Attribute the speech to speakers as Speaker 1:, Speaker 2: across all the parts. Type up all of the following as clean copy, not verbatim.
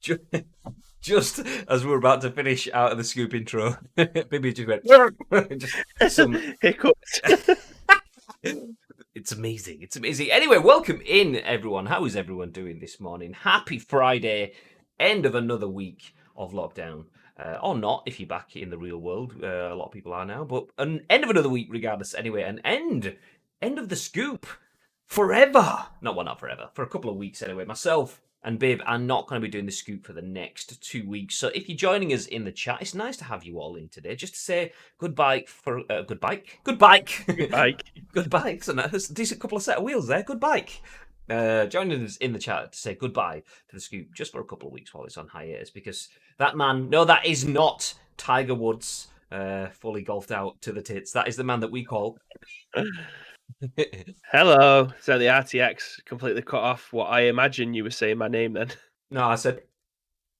Speaker 1: Ju- Just as we were about to finish out of the scoop intro, Bibby just went just some.
Speaker 2: Hiccups.
Speaker 1: It's amazing. It's amazing. Anyway, welcome in, everyone. How is everyone doing this morning? Happy Friday, end of another week of lockdown. Or not, if you're back in the real world. A lot of people are now, but an end of another week regardless. Anyway, an end of the scoop forever. Not forever, for a couple of weeks anyway. Myself and Bib are not going to be doing the scoop for the next 2 weeks. So if you're joining us in the chat, it's nice to have you all in today. Just to say goodbye for good bike.
Speaker 2: Good bike.
Speaker 1: Good bikes, and that's a decent couple of set of wheels there. Good bike. Joining us in the chat to say goodbye to the scoop just for a couple of weeks while it's on hiatus, because that man, no, that is not Tiger Woods, fully golfed out to the tits. That is the man that we call.
Speaker 2: Hello. So the RTX completely cut off what I imagine you were saying my name then.
Speaker 1: No, I said.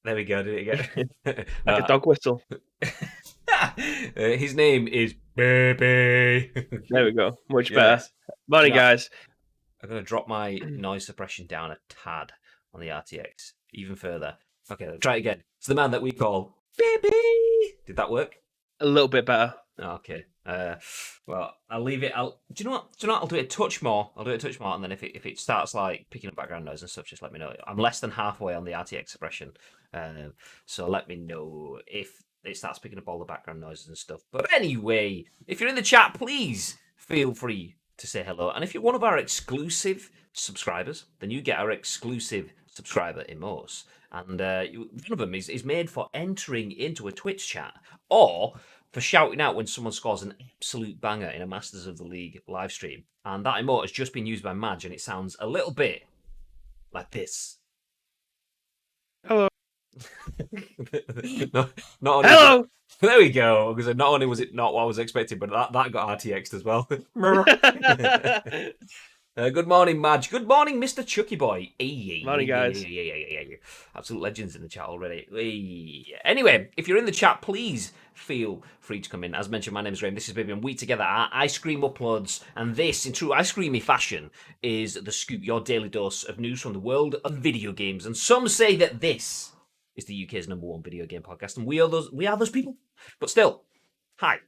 Speaker 1: There we go. Did it again?
Speaker 2: Like a dog whistle.
Speaker 1: His name is Baby.
Speaker 2: There we go. Much better.
Speaker 1: Yes.
Speaker 2: Morning, guys.
Speaker 1: I'm going to drop my noise suppression down a tad on the RTX, even further. Okay, let's try it again. It's the man that we call Baby. Did that work?
Speaker 2: A little bit better.
Speaker 1: Okay. Well, I'll leave it. Do you know what? I'll do it a touch more. And then if it starts like picking up background noise and stuff, just let me know. I'm less than halfway on the RTX suppression, so let me know if it starts picking up all the background noises and stuff. But anyway, if you're in the chat, please feel free to say hello. And if you're one of our exclusive subscribers, then you get our exclusive subscriber emotes. And one of them is made for entering into a Twitch chat or for shouting out when someone scores an absolute banger in a Masters of the League live stream. And that emote has just been used by Madge, and it sounds a little bit like this.
Speaker 2: Hello.
Speaker 1: Hello! There we go. Because not only was it not what I was expecting, but that got RTX'd as well. Good morning, Madge. Good morning, Mr. Chucky Boy.
Speaker 2: Morning, guys.
Speaker 1: Absolute legends in the chat already. Anyway, if you're in the chat, please feel free to come in. As mentioned, my name is Graham. This is Baby, and we together are Ice Cream Uploads. And this, in true Ice Creamy fashion, is The Scoop, your daily dose of news from the world of video games. And some say that this is the UK's #1 video game podcast, and we are those people. But still, Hi.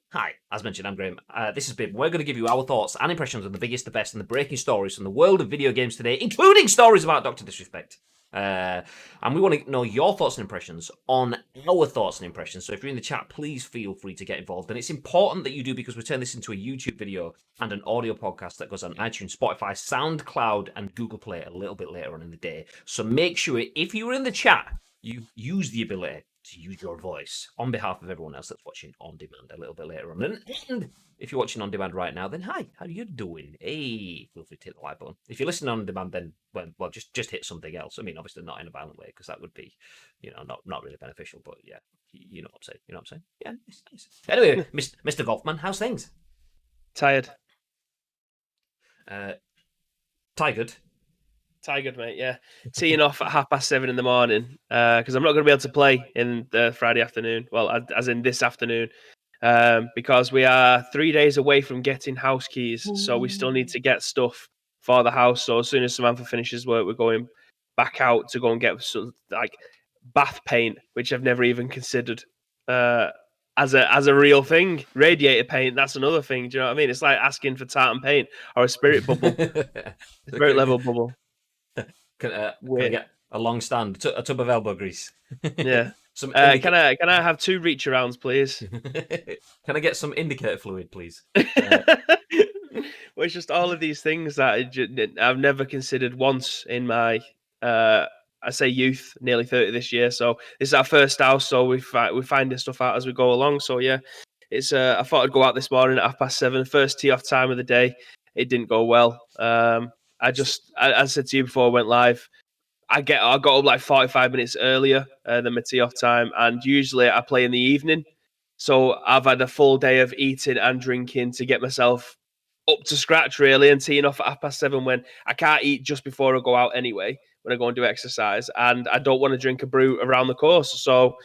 Speaker 1: As mentioned, I'm Graham. This is Bib. We're going to give you our thoughts and impressions on the biggest, the best, and the breaking stories from the world of video games today, including stories about DrDisrespect. And we want to know your thoughts and impressions on our thoughts and impressions. So if you're in the chat, please feel free to get involved. And it's important that you do, because we turn this into a YouTube video and an audio podcast that goes on iTunes, Spotify, SoundCloud, and Google Play a little bit later on in the day. So make sure, if you're in the chat, you use the ability to use your voice on behalf of everyone else that's watching on demand a little bit later on. And if you're watching on demand right now, then hi, how are you doing? Hey, feel free to hit the like button. If you're listening on demand, then well, just hit something else. I mean, obviously not in a violent way, because that would be, not really beneficial. But yeah, you know what I'm saying. Yeah, it's nice. Anyway, Mr. Golfman, how's things?
Speaker 2: Tired.
Speaker 1: Tired,
Speaker 2: mate, yeah. Teeing off at 7:30 in the morning because I'm not going to be able to play in the Friday afternoon. Well, as in this afternoon, because we are 3 days away from getting house keys. So we still need to get stuff for the house. So as soon as Samantha finishes work, we're going back out to go and get like bath paint, which I've never even considered as a real thing. Radiator paint, that's another thing. Do you know what I mean? It's like asking for tartan paint or a spirit bubble, spirit level bubble.
Speaker 1: Can I get a long stand, a tub of elbow grease?
Speaker 2: Yeah. Can I have 2 reach arounds, please?
Speaker 1: Can I get some indicator fluid, please?
Speaker 2: Well, it's just all of these things that I've never considered once in my I say youth, nearly 30 this year. So this is our first house, so we find this stuff out as we go along. So yeah, it's I thought I'd go out this morning at 7:30, first tee off time of the day. It didn't go well. I said to you before I went live, I got up like 45 minutes earlier than my tee off time, and usually I play in the evening. So I've had a full day of eating and drinking to get myself up to scratch, really, and teeing off at 7:30 when I can't eat just before I go out anyway, when I go and do exercise, and I don't want to drink a brew around the course. So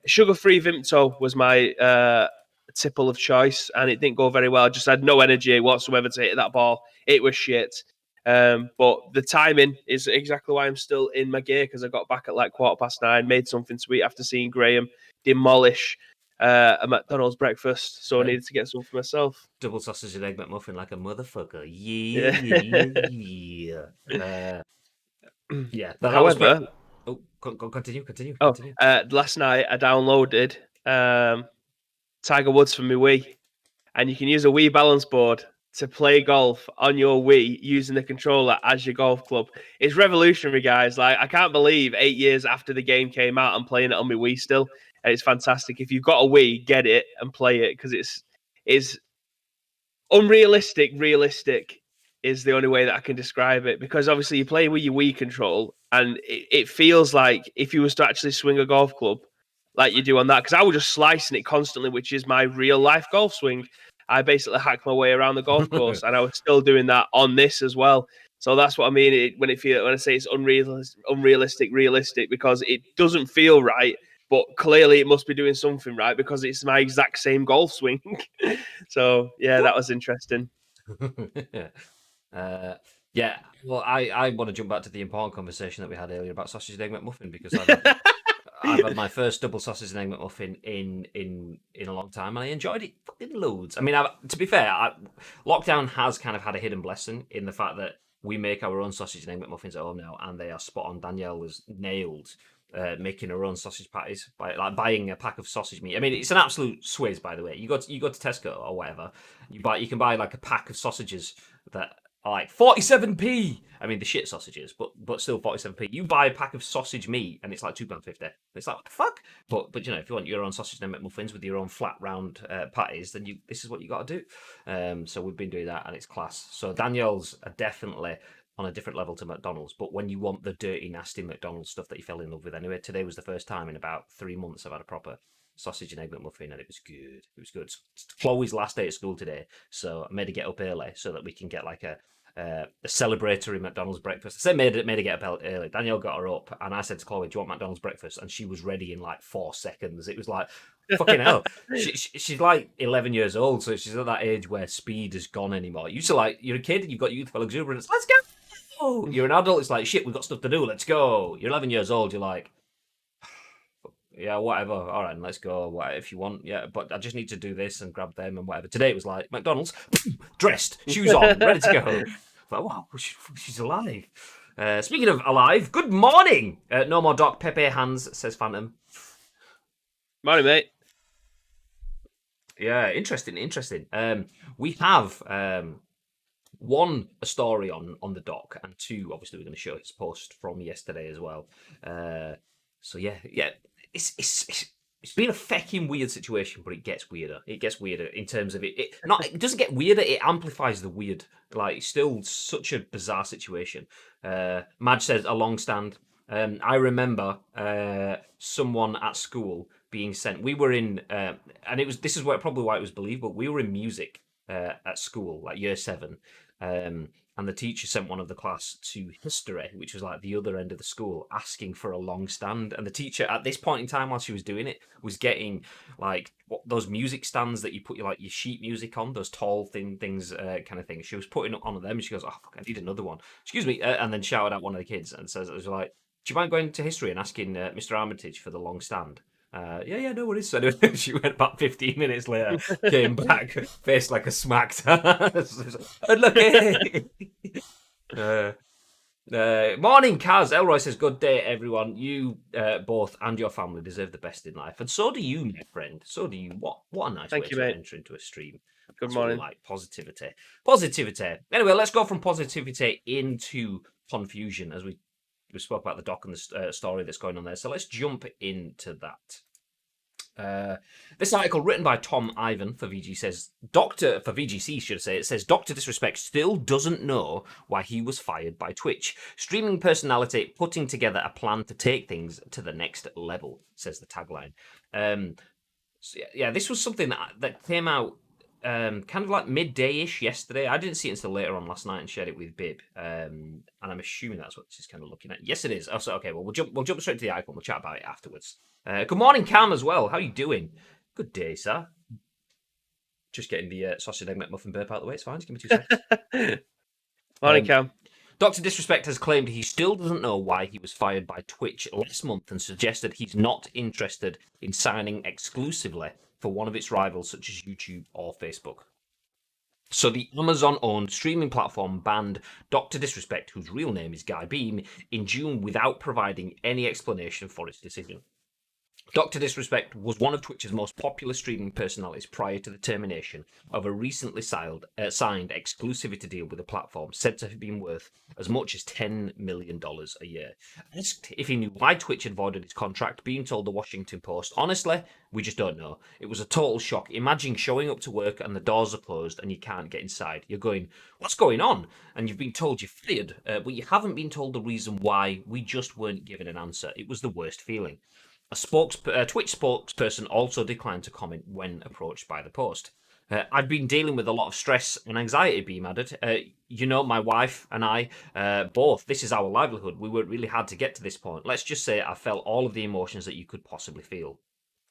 Speaker 2: sugar-free Vimto was my tipple of choice, and it didn't go very well. I just had no energy whatsoever to hit that ball. It was shit. But the timing is exactly why I'm still in my gear, because I got back at like 9:15, made something sweet after seeing Graham demolish a McDonald's breakfast, so I needed to get some for myself.
Speaker 1: Double sausage and egg McMuffin like a motherfucker. Yeah,
Speaker 2: Yeah.
Speaker 1: yeah, yeah. Yeah, that was great.
Speaker 2: However,
Speaker 1: Oh, continue.
Speaker 2: last night I downloaded Tiger Woods for my Wii, and you can use a Wii balance board to play golf on your Wii using the controller as your golf club. It's revolutionary, guys. Like, I can't believe 8 years after the game came out, I'm playing it on my Wii still, and it's fantastic. If you've got a Wii, get it and play it, because it's unrealistic. Realistic is the only way that I can describe it, because obviously you play with your Wii control, and it feels like if you was to actually swing a golf club like you do on that, because I was just slicing it constantly, which is my real life golf swing. I basically hacked my way around the golf course, and I was still doing that on this as well. So that's what I mean when I say it's unrealistic, realistic, because it doesn't feel right, but clearly it must be doing something right, because it's my exact same golf swing. So yeah, that was interesting.
Speaker 1: Yeah, well, I want to jump back to the important conversation that we had earlier about sausage and egg McMuffin, because I've had my first double sausage and egg McMuffin in a long time, and I enjoyed it fucking loads. I mean, to be fair, lockdown has kind of had a hidden blessing in the fact that we make our own sausage and egg McMuffins at home now, and they are spot on. Danielle was nailed making her own sausage patties by like buying a pack of sausage meat. I mean, it's an absolute swizz, by the way. You go to Tesco or whatever, you can buy like a pack of sausages that are like 47p. I mean, the shit sausages, but still 47p. You buy a pack of sausage meat and it's like £2.50. It's like, what the fuck? But you know, if you want your own sausage and McMuffins with your own flat round patties, then this is what you got to do. So we've been doing that, and it's class. So Danielle's are definitely on a different level to McDonald's. But when you want the dirty, nasty McDonald's stuff that you fell in love with anyway, today was the first time in about 3 months I've had a proper sausage and egg McMuffin, and it was good. It was good. It's Chloe's last day at school today, so I made her get up early so that we can get like a celebratory McDonald's breakfast. I said made her get up early. Danielle got her up, and I said to Chloe, "Do you want McDonald's breakfast?" And she was ready in like 4 seconds. It was like, fucking hell. She's like 11 years old, so she's at that age where speed is gone anymore. You used to like, you're a kid and you've got youthful exuberance. Let's go. You're an adult. It's like, shit, we've got stuff to do. Let's go. You're 11 years old. You're like, yeah, whatever. All right, let's go. Whatever, if you want, yeah. But I just need to do this and grab them and whatever. Today it was like McDonald's, dressed, shoes on, ready to go. But wow, she's alive. Speaking of alive, good morning. No more Doc Pepe hands, says Phantom.
Speaker 2: Morning, mate.
Speaker 1: Yeah, interesting. We have one, a story on the doc, and two, obviously we're going to show his post from yesterday as well. So yeah, it's been a fucking weird situation, but it gets weirder. It gets weirder in terms of it doesn't get weirder, it amplifies the weird. Like, it's still such a bizarre situation. Madge says a long stand. I remember someone at school being sent. We were in, and this is probably why it was believable. We were in music at school, like year 7, and the teacher sent one of the class to history, which was like the other end of the school, asking for a long stand. And the teacher, at this point in time, while she was doing it, was getting like those music stands that you put your sheet music on, those tall thin things, kind of thing. She was putting it on them, and she goes, "Oh fuck, I need another one. Excuse me," and then shouted at one of the kids and says, "It was like, do you mind going to history and asking Mr. Armitage for the long stand?" Yeah, no worries. So anyway, she went about 15 minutes later, came back, face like a smacked. Unlucky. Morning, Kaz. Elroy says, "Good day, everyone. You both and your family deserve the best in life, and so do you, my friend. So do you. What a nice way to enter into a stream.
Speaker 2: Good morning.
Speaker 1: Like positivity. Anyway, let's go from positivity into confusion, as we spoke about the doc and the story that's going on there. So let's jump into that. This article, written by Tom Ivan for VG, says for VGC should I say, it says DrDisrespect still doesn't know why he was fired by Twitch. Streaming personality putting together a plan to take things to the next level, says the tagline. So yeah, this was something that came out kind of like midday-ish yesterday. I didn't see it until later on last night and shared it with Bib, and I'm assuming that's what she's kind of looking at. Yes, it is. Oh, so okay, well we'll jump straight to the article and we'll chat about it afterwards. Good morning, Cam, as well. How you doing? Good day, sir. Just getting the sausage egg McMuffin burp out of the way. It's fine. Just give me 2 seconds.
Speaker 2: Morning, Cam.
Speaker 1: Dr. Disrespect has claimed he still doesn't know why he was fired by Twitch last month and suggested he's not interested in signing exclusively for one of its rivals such as YouTube or Facebook. So the Amazon-owned streaming platform banned Dr. Disrespect, whose real name is Guy Beam, in June without providing any explanation for its decision. Dr. Disrespect was one of Twitch's most popular streaming personalities prior to the termination of a recently signed exclusivity deal with the platform, said to have been worth as much as $10 million a year. Asked if he knew why Twitch had voided his contract, Beam told the Washington Post, "Honestly, we just don't know. It was a total shock. Imagine showing up to work and the doors are closed and you can't get inside. You're going, what's going on? And you've been told you're fired, but you haven't been told the reason why. We just weren't given an answer. It was the worst feeling." A Twitch spokesperson also declined to comment when approached by the Post. "I've been dealing with a lot of stress and anxiety," Beam added. My wife and I, both, this is our livelihood. We worked really hard to get to this point. Let's just say I felt all of the emotions that you could possibly feel.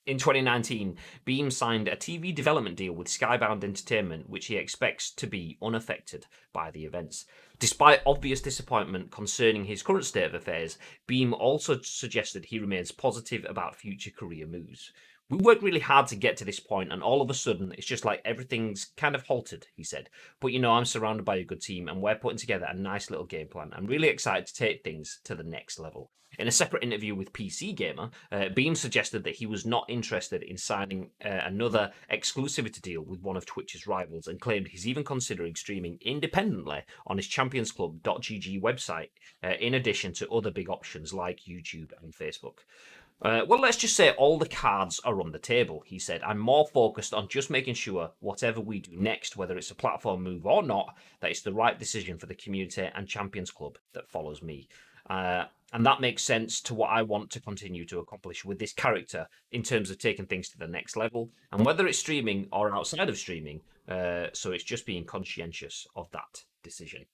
Speaker 1: In 2019, Beam signed a TV development deal with Skybound Entertainment, which he expects to be unaffected by the events. Despite obvious disappointment concerning his current state of affairs, Beam also suggested he remains positive about future career moves. "We worked really hard to get to this point, and all of a sudden, it's just like everything's kind of halted," he said. "But I'm surrounded by a good team, and we're putting together a nice little game plan. I'm really excited to take things to the next level." In a separate interview with PC Gamer, Beam suggested that he was not interested in signing another exclusivity deal with one of Twitch's rivals, and claimed he's even considering streaming independently on his championsclub.gg website, in addition to other big options like YouTube and Facebook. "Well, let's just say all the cards are on the table," he said. "I'm more focused on just making sure whatever we do next, whether it's a platform move or not, that it's the right decision for the community and Champions Club that follows me. And that makes sense to what I want to continue to accomplish with this character in terms of taking things to the next level, and whether it's streaming or outside of streaming. So it's just being conscientious of that decision."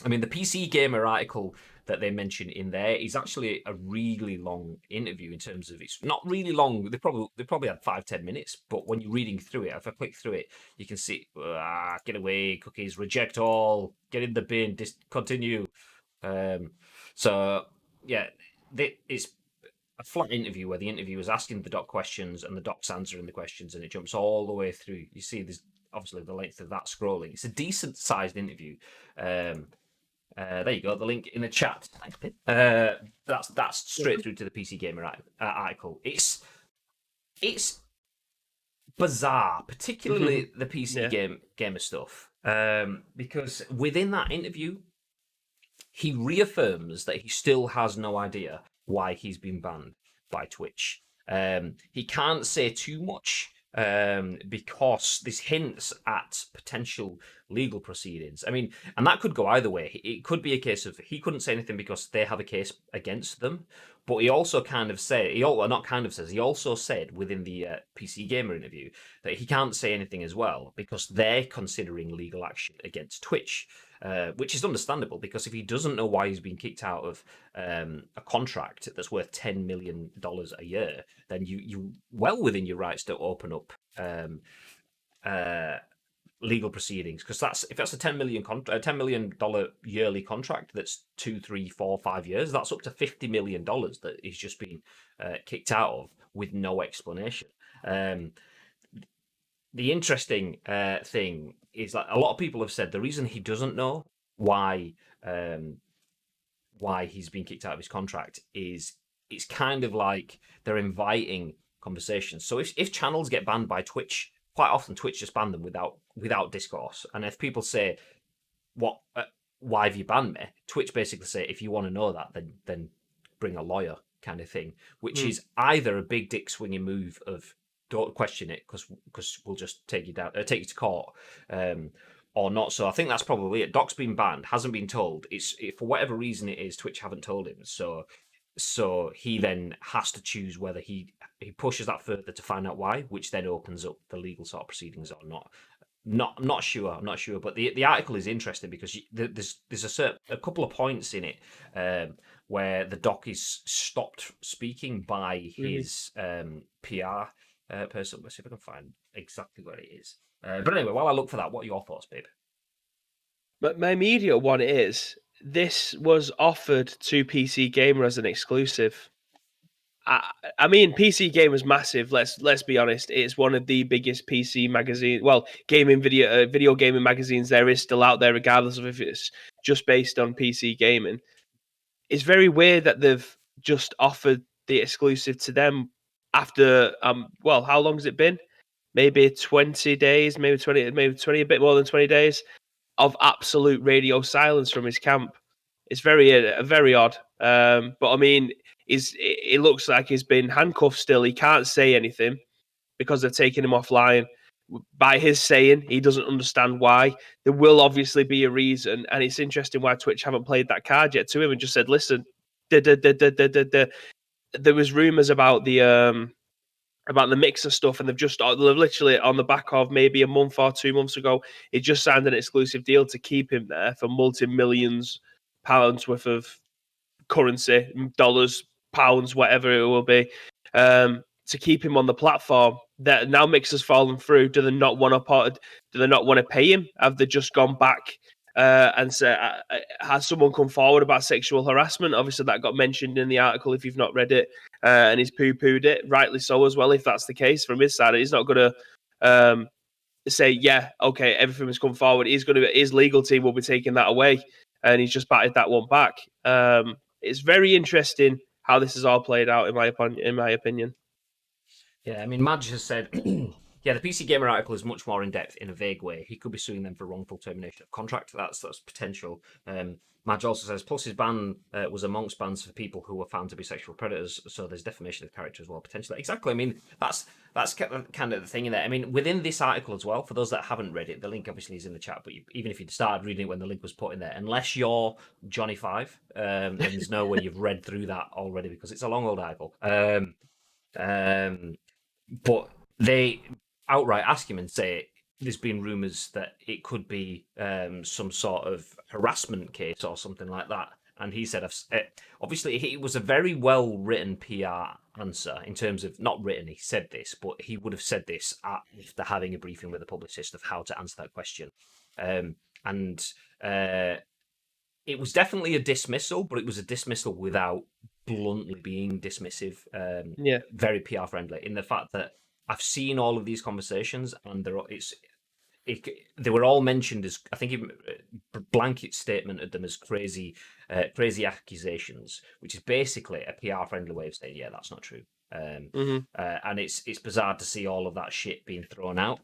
Speaker 1: I mean, the PC Gamer article that they mention in there is actually a really long interview in terms of, it's not really long. They probably had 5-10 minutes, but when you're reading through it, if I click through it, you can see, get away, cookies, reject all, get in the bin, discontinue. So yeah, it's a flat interview where the interviewer is asking the doc questions and the doc's answering the questions, and it jumps all the way through. You see, there's obviously the length of that scrolling. It's a decent sized interview. There you go, the link in the chat. That's straight through to the PC Gamer article. It's bizarre, particularly the PC Gamer stuff, because within that interview, he reaffirms that he still has no idea why he's been banned by Twitch. He can't say too much because this hints at potential legal proceedings. I mean, and that could go either way. It could be a case of he couldn't say anything because they have a case against them, but he also kind of said, he also said within the PC Gamer interview that he can't say anything as well because they're considering legal action against Twitch. Which is understandable, because if he doesn't know why he's been kicked out of a contract that's worth $10 million a year, then you well within your rights to open up legal proceedings, because if that's a $10 million yearly contract that's 2, 3, 4, 5 years, that's up to $50 million that he's just been kicked out of with no explanation. The interesting thing is that a lot of people have said the reason he doesn't know why he's been kicked out of his contract is it's kind of like they're inviting conversations. So if channels get banned by Twitch, quite often Twitch just ban them without discourse. And if people say, why have you banned me? Twitch basically say, if you want to know that, then bring a lawyer, kind of thing, which is either a big dick swinging move of don't question it because we'll just take you to court, or not. So I think that's probably it. Doc's been banned, hasn't been told. It's for whatever reason it is, Twitch haven't told him. So he then has to choose whether he pushes that further to find out why, which then opens up the legal sort of proceedings or not. I'm not sure, but the article is interesting because there's a couple of points in it where the doc is stopped speaking by his PR person. Let's see if I can find exactly where it is. But anyway, while I look for that, what are your thoughts, babe?
Speaker 2: But my immediate one is this was offered to PC Gamer as an exclusive. I mean, PC Gamer is massive. Let's be honest. It's one of the biggest PC magazine, well, video gaming magazines there is still out there, regardless of if it's just based on PC gaming. It's very weird that they've just offered the exclusive to them after well, how long has it been? Maybe 20 days, maybe 20, a bit more than 20 days of absolute radio silence from his camp. It's very odd. But I mean, it looks like he's been handcuffed still. He can't say anything because they're taking him offline. By his saying, he doesn't understand why. There will obviously be a reason, and it's interesting why Twitch haven't played that card yet to him and just said, "Listen, there was rumors about the mixer stuff, and they've literally on the back of maybe a month or 2 months ago, he just signed an exclusive deal to keep him there for multi-millions pounds worth of currency, dollars, pounds, whatever it will be, to keep him on the platform. That now Mixer's fallen through. Do they not want to pay him? Have they just gone back and said, has someone come forward about sexual harassment? Obviously, that got mentioned in the article if you've not read it, and he's poo-pooed it, rightly so as well. If that's the case from his side, he's not going to say, yeah, okay, everything has come forward. His legal team will be taking that away, and he's just batted that one back. It's very interesting how this has all played out, in my opinion.
Speaker 1: Yeah, I mean, Madge has said, yeah, the PC Gamer article is much more in depth in a vague way. He could be suing them for wrongful termination of contract. That's potential. Madge also says, plus his ban was amongst bans for people who were found to be sexual predators, so there's defamation of character as well, potentially. Exactly. I mean, that's kind of the thing in there. I mean, within this article as well, for those that haven't read it, the link obviously is in the chat, but even if you'd started reading it when the link was put in there, unless you're Johnny Five, then there's no way you've read through that already because it's a long old article. But they outright ask him and say there's been rumours that it could be some sort of harassment case or something like that. And he said, obviously, it was a very well written PR answer in terms of not written. He said this, but he would have said this after having a briefing with a publicist of how to answer that question. And it was definitely a dismissal, but it was a dismissal without bluntly being dismissive.
Speaker 2: Yeah.
Speaker 1: Very PR friendly in the fact that I've seen all of these conversations, and they were all mentioned as, I think, blanket statement of them as crazy accusations, which is basically a PR friendly way of saying, yeah, that's not true. And it's bizarre to see all of that shit being thrown out.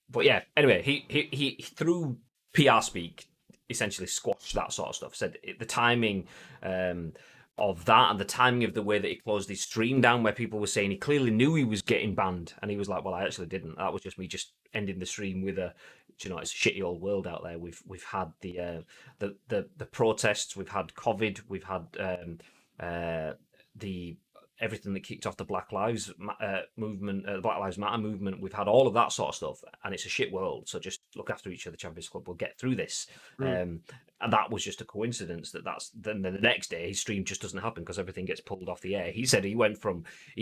Speaker 1: But yeah, anyway, he through PR speak essentially squashed that sort of stuff. Said the timing of that and the timing of the way that he closed his stream down, where people were saying he clearly knew he was getting banned, and he was like, "Well, I actually didn't. That was just me just ending the stream with a, it's a shitty old world out there. We've had the protests, we've had COVID, we've had the everything that kicked off the Black Lives movement, the Black Lives Matter movement. We've had all of that sort of stuff, and it's a shit world. So just look after each other, Champions Club. We'll get through this." And that was just a coincidence then the next day his stream just doesn't happen because everything gets pulled off the air. He said he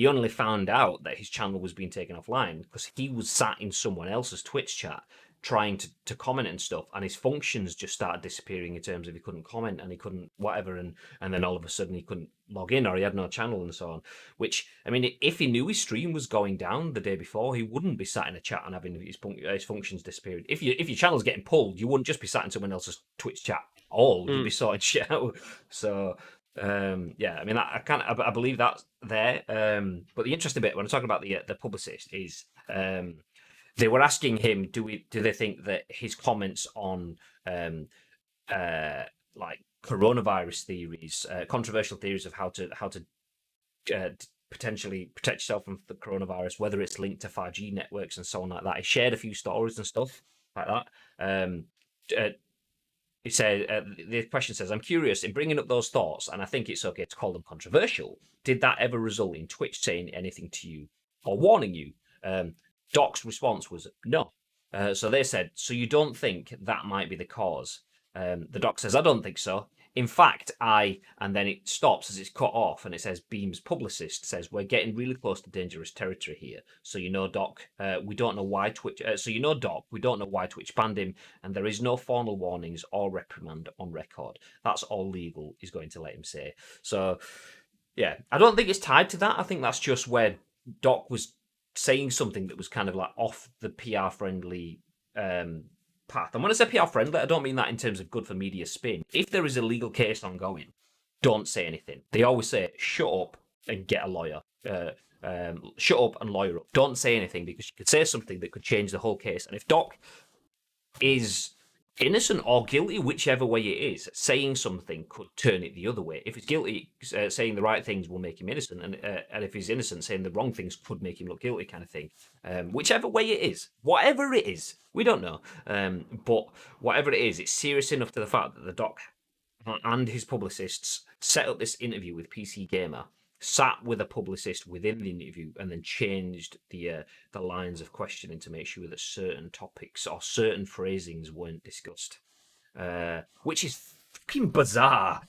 Speaker 1: only found out that his channel was being taken offline because he was sat in someone else's Twitch chat trying to comment and stuff, and his functions just started disappearing in terms of he couldn't comment and he couldn't whatever, and then all of a sudden he couldn't log in or he had no channel and so on. Which, I mean, if he knew his stream was going down the day before, he wouldn't be sat in a chat and having his functions disappeared. If your channel's getting pulled, you wouldn't just be sat in someone else's Twitch chat you'd be sorting shit out. So yeah, I mean, I believe that's there. But the interesting bit when I'm talking about the publicist is they were asking him, do they think that his comments on like coronavirus theories, controversial theories of how to potentially protect yourself from the coronavirus, whether it's linked to 5G networks and so on like that. He shared a few stories and stuff like that. He said, the question says, I'm curious, in bringing up those thoughts, and I think it's okay to call them controversial, did that ever result in Twitch saying anything to you or warning you? Doc's response was no. So they said, so you don't think that might be the cause? The doc says, I don't think so. In fact, and then it stops as it's cut off, and it says Beam's publicist says we're getting really close to dangerous territory here. So Doc, we don't know why Twitch. Doc, we don't know why Twitch banned him, and there is no formal warnings or reprimand on record. That's all legal is going to let him say. So, yeah, I don't think it's tied to that. I think that's just where Doc was saying something that was kind of like off the PR friendly path. And when I say PR friendly, I don't mean that in terms of good for media spin. If there is a legal case ongoing, don't say anything. They always say, shut up and get a lawyer. Shut up and lawyer up. Don't say anything, because you could say something that could change the whole case. And if Doc is innocent or guilty, whichever way it is, saying something could turn it the other way. If he's guilty, saying the right things will make him innocent, and if he's innocent, saying the wrong things could make him look guilty, kind of thing. Whichever way it is, whatever it is, we don't know. But whatever it is, it's serious enough to the fact that the Doc and his publicists set up this interview with PC Gamer, sat with a publicist within the interview, and then changed the lines of questioning to make sure that certain topics or certain phrasings weren't discussed, which is fucking bizarre.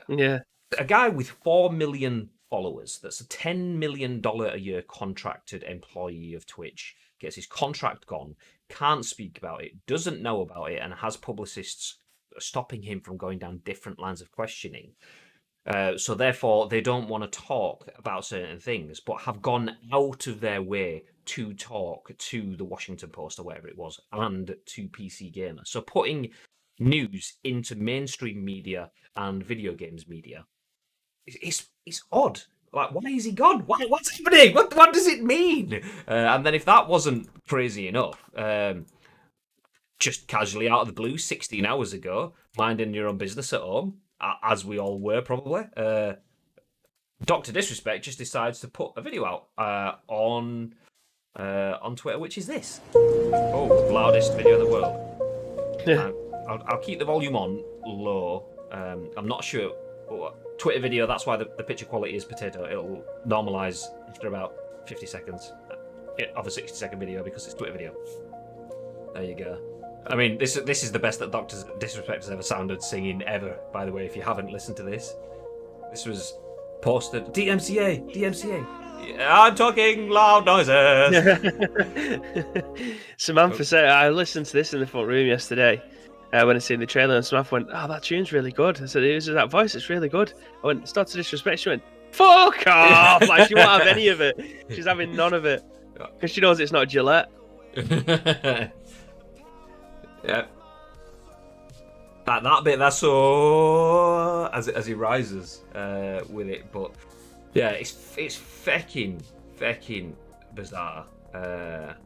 Speaker 2: Yeah.
Speaker 1: A guy with 4 million followers, that's a $10 million a year contracted employee of Twitch, gets his contract gone, can't speak about it, doesn't know about it, and has publicists stopping him from going down different lines of questioning. So therefore, they don't want to talk about certain things, but have gone out of their way to talk to the Washington Post or whatever it was, and to PC Gamer. So putting news into mainstream media and video games media, it's odd. Like, why is he gone? What's happening? What does it mean? And then if that wasn't crazy enough, just casually out of the blue, 16 hours ago, minding your own business at home, as we all were probably, DrDisrespect just decides to put a video out on Twitter, which is this. Oh, loudest video in the world. I'll keep the volume on low. I'm not sure. Twitter video, that's why the picture quality is potato. It'll normalize after about 50 seconds of a 60-second video because it's Twitter video. There you go. I mean, this is the best that DrDisrespect has ever sounded singing ever, by the way, if you haven't listened to this. This was posted... DMCA! I'm talking loud noises!
Speaker 2: Samantha said, I listened to this in the front room yesterday when I seen the trailer, and Samantha went, oh, that tune's really good. I said, it uses that voice, it's really good. I went, it's not to disrespect. She went, fuck off! Like, she won't have any of it. She's having none of it. Because she knows it's not Gillette.
Speaker 1: Yeah. That bit, that's so as he rises with it, but yeah, it's fecking bizarre. But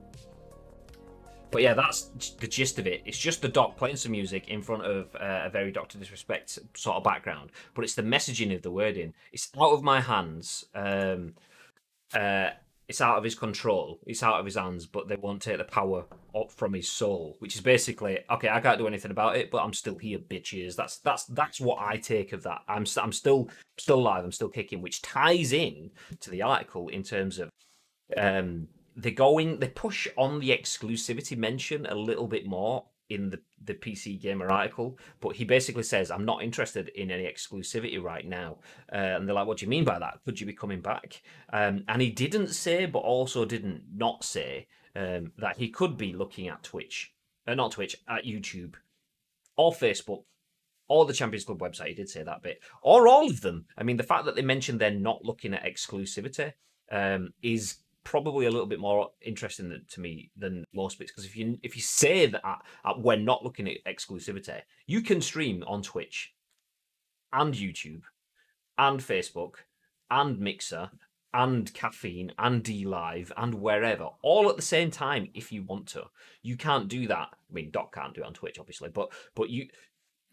Speaker 1: yeah, that's the gist of it. It's just the Doc playing some music in front of a very DrDisrespect sort of background, but it's the messaging of the wording. It's out of my hands. It's out of his control. It's out of his hands, but they won't take the power up from his soul, which is basically, okay, I can't do anything about it, but I'm still here, bitches. That's what I take of that. I'm still alive. I'm still kicking, which ties in to the article in terms of they push on the exclusivity mention a little bit more in the PC Gamer article, but he basically says, I'm not interested in any exclusivity right now. And they're like, what do you mean by that? Could you be coming back? And he didn't say, but also didn't not say that he could be looking at at YouTube or Facebook or the Champions Club website. He did say that bit, or all of them. I mean, the fact that they mentioned they're not looking at exclusivity is probably a little bit more interesting to me than most bits, because if you say that we're not looking at exclusivity, you can stream on Twitch and YouTube and Facebook and Mixer and Caffeine and DLive and wherever all at the same time if you want to. You can't do that. I mean, Doc can't do it on Twitch, obviously, but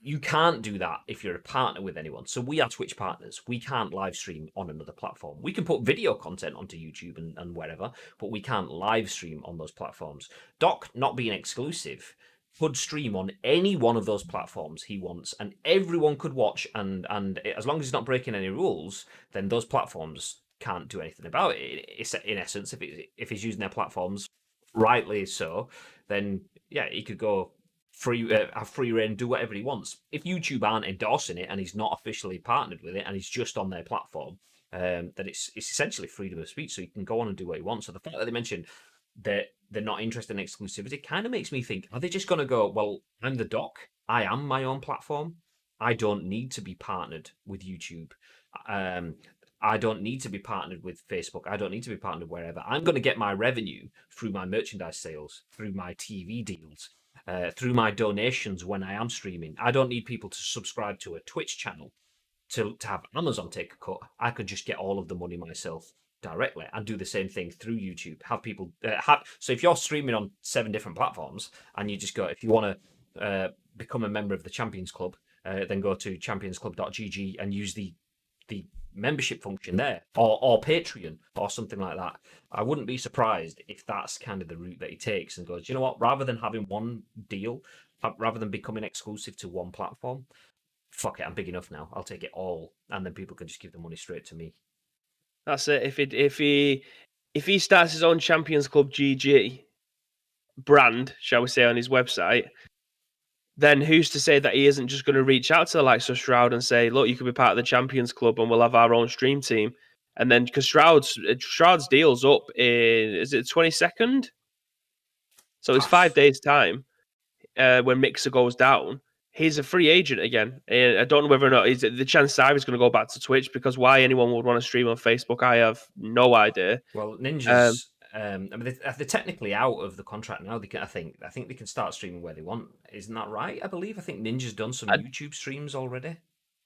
Speaker 1: you can't do that if you're a partner with anyone. So we are Twitch partners. We can't live stream on another platform. We can put video content onto YouTube and wherever, but we can't live stream on those platforms. Doc, not being exclusive, could stream on any one of those platforms he wants, and everyone could watch. And as long as he's not breaking any rules, then those platforms can't do anything about it. It's, in essence, if he's using their platforms rightly so, then yeah, he could go have free reign, do whatever he wants. If YouTube aren't endorsing it and he's not officially partnered with it and he's just on their platform, then it's essentially freedom of speech. So he can go on and do what he wants. So the fact that they mentioned that they're not interested in exclusivity kind of makes me think: are they just going to go, well, I'm the doc, I am my own platform, I don't need to be partnered with YouTube. Um, I don't need to be partnered with Facebook. I don't need to be partnered wherever. I'm going to get my revenue through my merchandise sales, through my TV deals, through my donations when I am streaming. I don't need people to subscribe to a Twitch channel to have Amazon take a cut. I could just get all of the money myself directly and do the same thing through YouTube. Have people so if you're streaming on 7 different platforms and you just go, if you want to become a member of the Champions Club, then go to championsclub.gg and use the membership function there, or Patreon or something like that. I wouldn't be surprised if that's kind of the route that he takes and goes, you know what, rather than having one deal, rather than becoming exclusive to one platform, fuck it, I'm big enough now, I'll take it all, and then people can just give the money straight to me.
Speaker 2: That's it. If he starts his own Champions Club GG brand, shall we say, on his website, then who's to say that he isn't just going to reach out to the likes of Shroud and say, look, you could be part of the Champions Club and we'll have our own stream team. And then, because Shroud's deal's up in, is it 22nd? So it's 5 days' time when Mixer goes down. He's a free agent again. And I don't know whether or not the chance I was going to go back to Twitch, because why anyone would want to stream on Facebook, I have no idea.
Speaker 1: Well, Ninja's I mean, they're technically out of the contract now. I think they can start streaming where they want. Isn't that right? I think Ninja's done some YouTube streams already.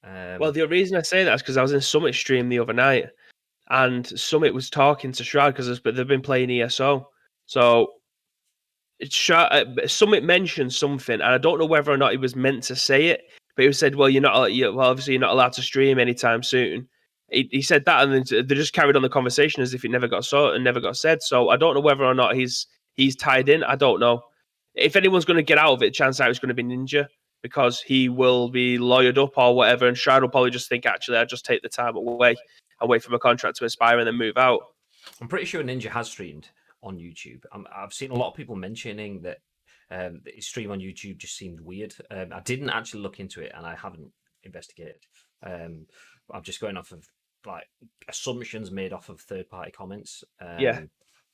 Speaker 2: Well, the reason I say that is because I was in Summit stream the other night, and Summit was talking to Shroud because they've been playing ESO. So Summit mentioned something, and I don't know whether or not he was meant to say it, but he said, "Well, obviously you're not allowed to stream anytime soon." He said that, and then they just carried on the conversation as if it never got and never got said. So I don't know whether or not he's tied in. I don't know. If anyone's going to get out of it, chance out is going to be Ninja, because he will be lawyered up or whatever, and Shroud will probably just think, actually, I'll just take the time away and wait for my contract to expire and then move out.
Speaker 1: I'm pretty sure Ninja has streamed on YouTube. I've seen a lot of people mentioning that his stream on YouTube just seemed weird. I didn't actually look into it, and I haven't investigated. I'm just going off of like assumptions made off of third-party comments.
Speaker 2: Yeah.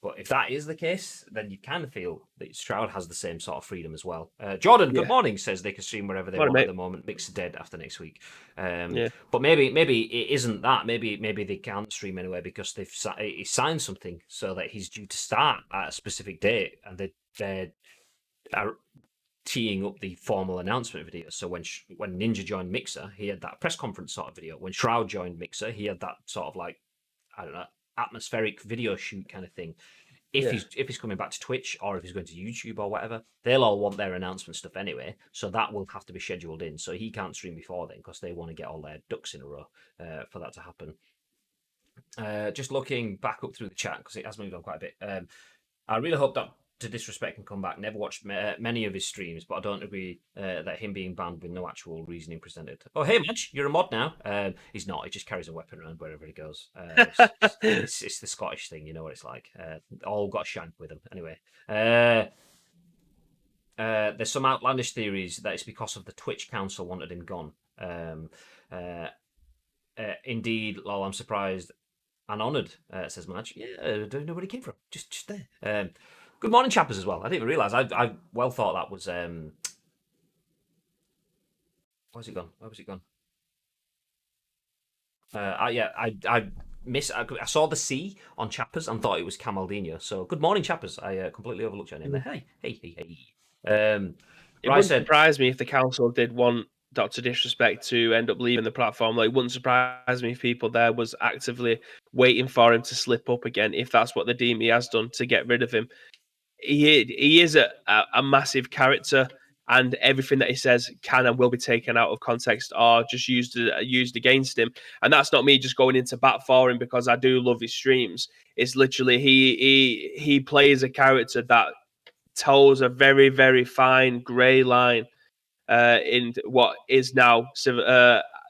Speaker 1: But if that is the case, then you kind of feel that Shroud has the same sort of freedom as well. Jordan, good morning, says they can stream wherever they want at the moment. Mixer dead after next week. But maybe it isn't that. Maybe they can't stream anywhere because he signed something so that he's due to start at a specific date, and they're teeing up the formal announcement video. So when Ninja joined Mixer, he had that press conference sort of video. When Shroud joined Mixer, he had that sort of like, I don't know, atmospheric video shoot kind of thing. If he's coming back to Twitch, or if he's going to YouTube or whatever, they'll all want their announcement stuff anyway, so that will have to be scheduled in. So he can't stream before then because they want to get all their ducks in a row for that to happen. Just looking back up through the chat, because it has moved on quite a bit. I really hope that DrDisrespect can come back. Never watched many of his streams, but I don't agree that him being banned with no actual reasoning presented. Oh, hey, Madge, you're a mod now. He's not. He just carries a weapon around wherever he goes. It's the Scottish thing. You know what it's like. All got shank with them. Anyway, there's some outlandish theories that it's because of the Twitch Council wanted him gone. Indeed, lol, I'm surprised and honoured, says Madge. Yeah, I don't know where he came from. Just there. Good morning, chappers, as well. I didn't even realise. I well thought that was... Where's it gone? Where was it gone? I saw the C on chappers and thought it was Camaldino. So, good morning, chappers. I completely overlooked your name there. Hey.
Speaker 2: It wouldn't surprise me if the council did want DrDisrespect to end up leaving the platform. Like, it wouldn't surprise me if people there was actively waiting for him to slip up again, if that's what the deem he has done to get rid of him. He is a massive character, and everything that he says can and will be taken out of context or just used against him. And that's not me just going into bat for him because I do love his streams. It's literally he plays a character that toes a very, very fine grey line in what is now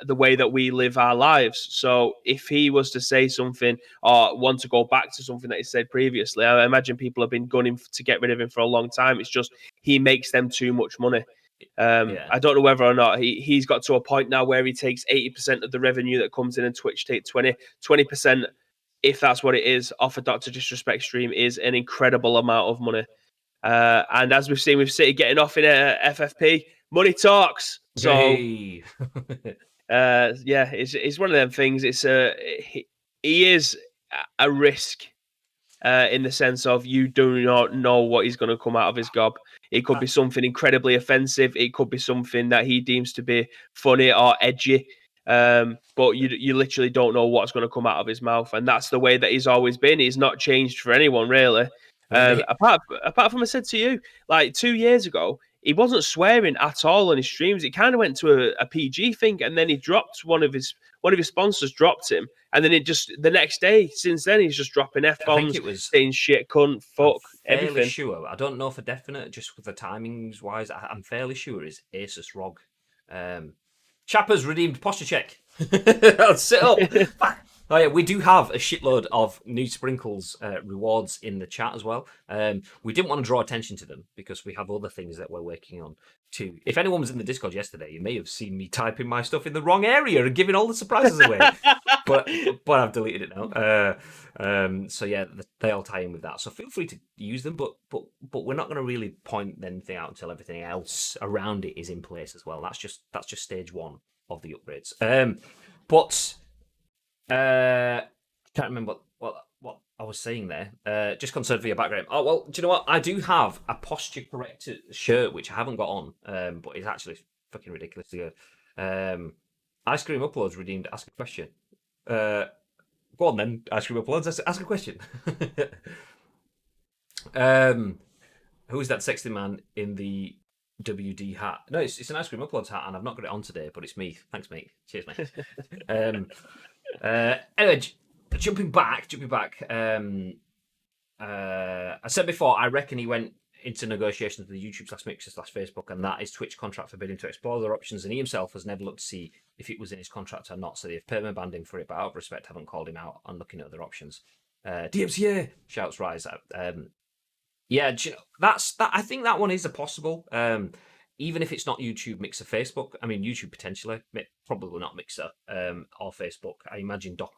Speaker 2: the way that we live our lives. So if he was to say something or want to go back to something that he said previously, I imagine people have been gunning to get rid of him for a long time. It's just he makes them too much money.
Speaker 1: Yeah.
Speaker 2: I don't know whether or not he's got to a point now where he takes 80% of the revenue that comes in and Twitch take 20%, if that's what it is, off a Dr. Disrespect stream is an incredible amount of money. And as we've seen with City getting off in a FFP, money talks. So
Speaker 1: Hey.
Speaker 2: yeah, it's one of them things. He is a risk in the sense of you do not know what he's going to come out of his gob. It could be something incredibly offensive. It could be something that he deems to be funny or edgy. But you literally don't know what's going to come out of his mouth, and that's the way that he's always been. He's not changed for anyone really. Apart from I said to you, like 2 years ago, he wasn't swearing at all on his streams. It kind of went to a PG thing, and then he dropped one of his sponsors dropped him, and then it just the next day. Since then, he's just dropping f
Speaker 1: I think
Speaker 2: bombs,
Speaker 1: it was.
Speaker 2: saying shit, cunt,
Speaker 1: I'm
Speaker 2: fuck,
Speaker 1: fairly
Speaker 2: everything.
Speaker 1: sure. I don't know for definite, just with the timings wise. I'm fairly sure it's Asus ROG. Chappers redeemed posture check. Let's sit up. Oh yeah, we do have a shitload of new sprinkles rewards in the chat as well. We didn't want to draw attention to them because we have other things that we're working on too. If anyone was in the Discord yesterday, you may have seen me typing my stuff in the wrong area and giving all the surprises away. but I've deleted it now. So yeah, they all tie in with that. So feel free to use them, but we're not going to really point anything out until everything else around it is in place as well. That's just stage one of the upgrades. But can't remember what I was saying there. Just concerned for your background. Oh well, do you know what? I do have a posture corrected shirt which I haven't got on, but it's actually fucking ridiculously good. Ice Cream Uploads redeemed. Ask a question. Go on then, Ice Cream Uploads. Ask a question. Who's that sexy man in the WD hat? No, it's an Ice Cream Uploads hat, and I've not got it on today, but it's me. Thanks, mate. Cheers, mate. Anyway, jumping back. I said before, I reckon he went into negotiations with the YouTube /Mixer /Facebook, and that is Twitch contract forbidding to explore other options, and he himself has never looked to see if it was in his contract or not, so they've permanently banned him for it, but out of respect haven't called him out on looking at other options. DMCA shouts Rise. Yeah, that's that. I think that one is a possible. Even if it's not YouTube, Mixer, Facebook. I mean, YouTube potentially, probably not Mixer or Facebook. I imagine Doc,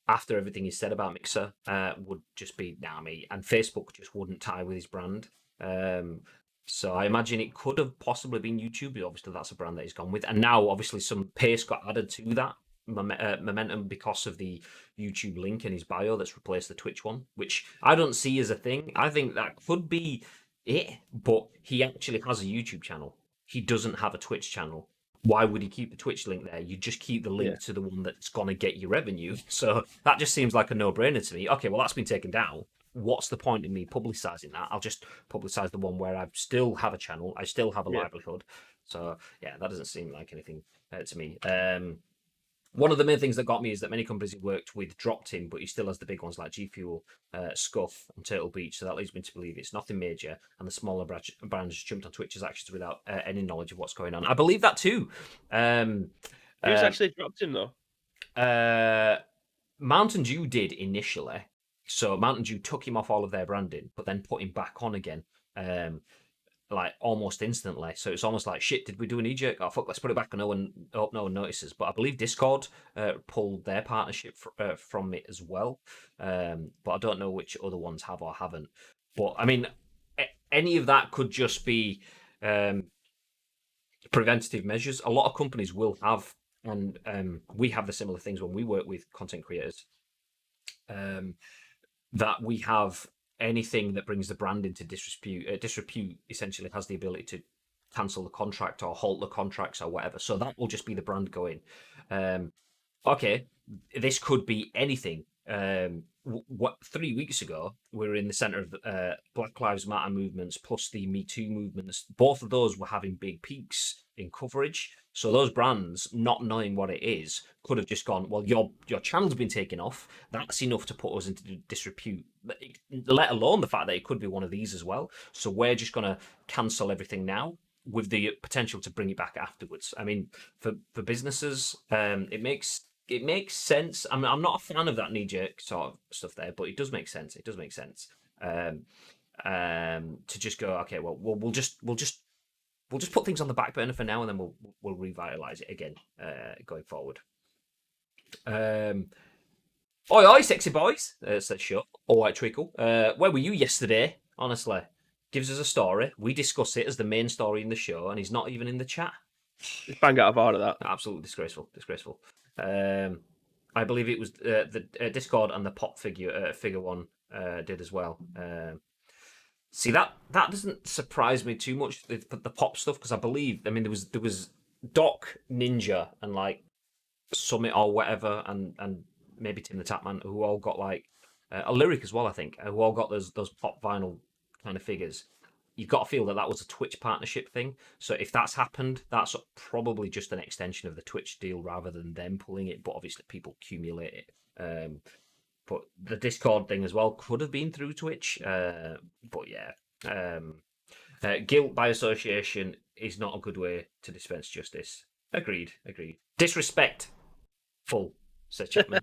Speaker 1: after everything he said about Mixer, would just be me, and Facebook just wouldn't tie with his brand. So I imagine it could have possibly been YouTube, but obviously that's a brand that he's gone with. And now, obviously, some pace got added to that momentum because of the YouTube link in his bio that's replaced the Twitch one, which I don't see as a thing. I think that could be it, but he actually has a YouTube channel. He doesn't have a Twitch channel. Why would he keep the Twitch link there? You just keep the link to the one that's going to get you revenue. So that just seems like a no-brainer to me. Okay, well, that's been taken down. What's the point in me publicising that? I'll just publicise the one where I still have a channel. I still have a livelihood. So, yeah, that doesn't seem like anything to me. One of the main things that got me is that many companies he worked with dropped him, but he still has the big ones like G Fuel, Scuff, and Turtle Beach. So that leads me to believe it's nothing major, and the smaller brands jumped on Twitch's actions without any knowledge of what's going on. I believe that too.
Speaker 2: Who's actually dropped him
Speaker 1: though? Mountain Dew did initially. So Mountain Dew took him off all of their branding, but then put him back on again. Like almost instantly, so it's almost like shit. Did we do an eject? Oh fuck, let's put it back. And hope no one notices. But I believe Discord pulled their partnership from it as well. But I don't know which other ones have or haven't. But I mean, any of that could just be preventative measures. A lot of companies will have, and we have the similar things when we work with content creators. That we have. Anything that brings the brand into disrepute essentially has the ability to cancel the contract or halt the contracts or whatever. So that will just be the brand going, okay, this could be anything. 3 weeks ago, we were in the center of Black Lives Matter movements plus the Me Too movements. Both of those were having big peaks in coverage. So those brands, not knowing what it is, could have just gone, well, your channel's been taken off. That's enough to put us into disrepute, let alone the fact that it could be one of these as well. So we're just going to cancel everything now. with the potential to bring it back afterwards. I mean, for businesses, it makes sense. I'm not a fan of that knee jerk sort of stuff there, but it does make sense. It does make sense. To just go, okay, well, we'll just put things on the back burner for now, and then we'll revitalize it again going forward. Oi, oi, sexy boys, says Shut. All right, Treacle. Where were you yesterday? Honestly, gives us a story. We discuss it as the main story in the show, and he's not even in the chat.
Speaker 2: Just bang out of order that.
Speaker 1: Absolutely disgraceful. Disgraceful. I believe it was the Discord and the pop figure one did as well. See, that doesn't surprise me too much, the pop stuff, because I believe, I mean, there was Doc, Ninja, and like Summit or whatever, and maybe Tim the Tapman, who all got like a Lyric as well, I think, who all got those pop vinyl kind of figures. You've got to feel that was a Twitch partnership thing. So if that's happened, that's probably just an extension of the Twitch deal rather than them pulling it. But obviously, people accumulate it. But the Discord thing as well could have been through Twitch. But yeah, guilt by association is not a good way to dispense justice. Agreed. Disrespect. Full, says Chapman.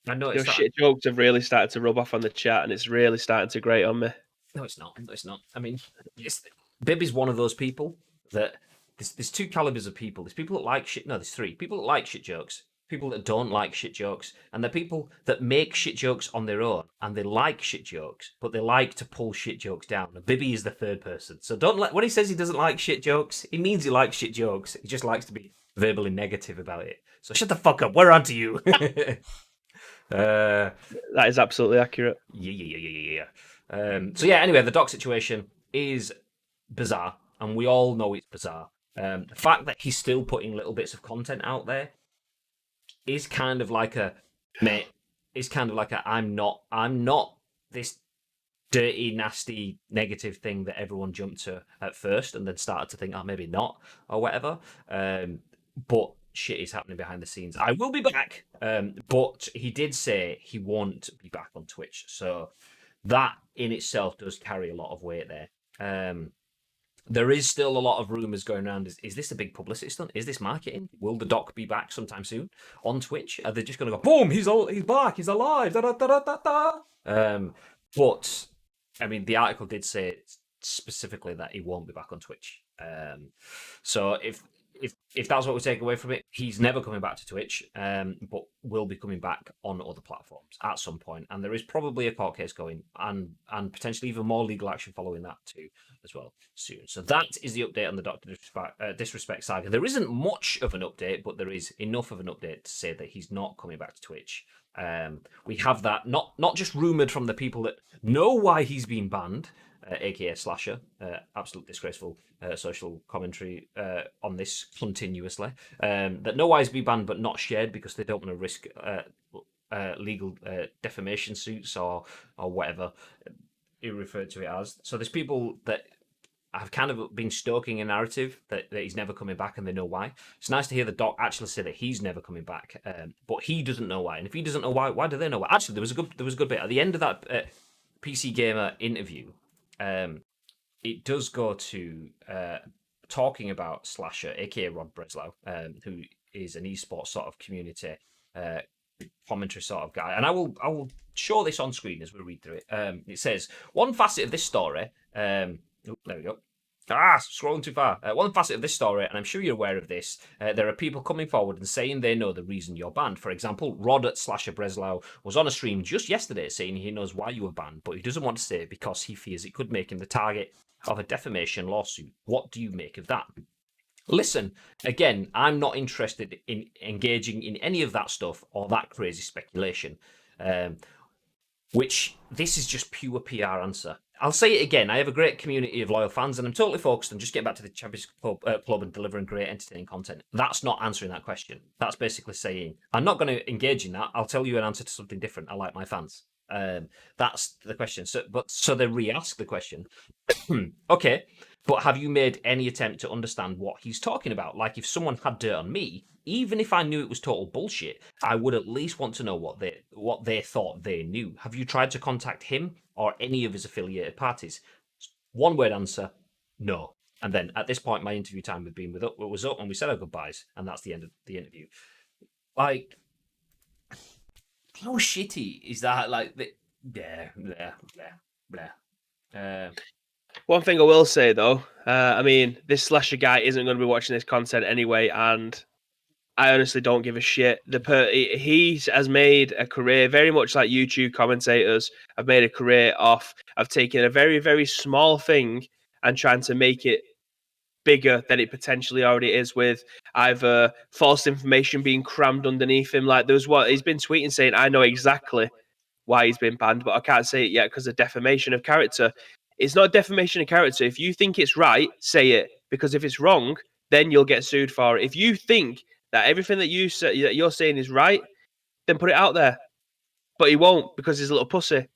Speaker 1: I noticed that
Speaker 2: shit jokes have really started to rub off on the chat, and it's really starting to grate on me.
Speaker 1: No, it's not. I mean, Bib is one of those people that there's two calibers of people. There's people that like shit. No, there's three. People that like shit jokes, people that don't like shit jokes, and the people that make shit jokes on their own, and they like shit jokes, but they like to pull shit jokes down. And Bibby is the third person. So when he says he doesn't like shit jokes, he means he likes shit jokes. He just likes to be verbally negative about it. So shut the fuck up. We're on to you.
Speaker 2: That is absolutely accurate.
Speaker 1: Yeah. So yeah, anyway, the Doc situation is bizarre, and we all know it's bizarre. The fact that he's still putting little bits of content out there is kind of like I'm not this dirty, nasty, negative thing that everyone jumped to at first and then started to think, oh, maybe not, or whatever. But shit is happening behind the scenes. I will be back, but he did say he won't be back on Twitch, so that in itself does carry a lot of weight there. There is still a lot of rumours going around. Is this a big publicity stunt? Is this marketing? Will the Doc be back sometime soon on Twitch? Are they just going to go, boom, he's back, he's alive, but, I mean, the article did say specifically that he won't be back on Twitch. So if that's what we take away from it, he's never coming back to Twitch, but will be coming back on other platforms at some point. And there is probably a court case going, and potentially even more legal action following that too, as well, soon. So that is the update on the Dr. Disrespect saga. There isn't much of an update, but there is enough of an update to say that he's not coming back to Twitch. We have that not just rumoured from the people that know why he's been banned, aka Slasher, absolute disgraceful social commentary on this continuously, that know why he's been banned but not shared because they don't want to risk legal defamation suits or whatever he referred to it as. So there's people that have kind of been stoking a narrative that he's never coming back, and they know why. It's nice to hear the Doc actually say that he's never coming back, but he doesn't know why. And if he doesn't know why do they know why? Actually, there was a good bit at the end of that PC Gamer interview. It does go to talking about Slasher, aka Rod Breslau, who is an esports sort of community commentary sort of guy. And I will show this on screen as we read through it. It says, one facet of this story... there we go. Scrolling too far. One facet of this story, and I'm sure you're aware of this, there are people coming forward and saying they know the reason you're banned. For example, Rod at Slasher Breslau was on a stream just yesterday saying he knows why you were banned, but he doesn't want to say it because he fears it could make him the target of a defamation lawsuit. What do you make of that? Listen, again, I'm not interested in engaging in any of that stuff or that crazy speculation, which this is just pure PR answer. I'll say it again. I have a great community of loyal fans, and I'm totally focused on just getting back to the Champions Club and delivering great, entertaining content. That's not answering that question. That's basically saying, I'm not going to engage in that. I'll tell you an answer to something different. I like my fans. That's the question. So they re-ask the question. Okay, But have you made any attempt to understand what he's talking about? Like, if someone had dirt on me, even if I knew it was total bullshit, I would at least want to know what they thought they knew. Have you tried to contact him or any of his affiliated parties? One word answer: no. And then at this point, my interview time with Bean was up, and we said our goodbyes, and that's the end of the interview. Like, how shitty is that? Like, blah.
Speaker 2: One thing I will say though, I mean, this slasher guy isn't going to be watching this content anyway, and I honestly don't give a shit. He has made a career very much like YouTube commentators have made a career off of taking a very, very small thing and trying to make it bigger than it potentially already is, with either false information being crammed underneath him. Like, there's what he's been tweeting saying, I know exactly why he's been banned, but I can't say it yet because of defamation of character. It's not defamation of character. If you think it's right, say it, because if it's wrong, then you'll get sued for it. If you think that everything that you're saying is right, then put it out there. But he won't, because he's a little pussy.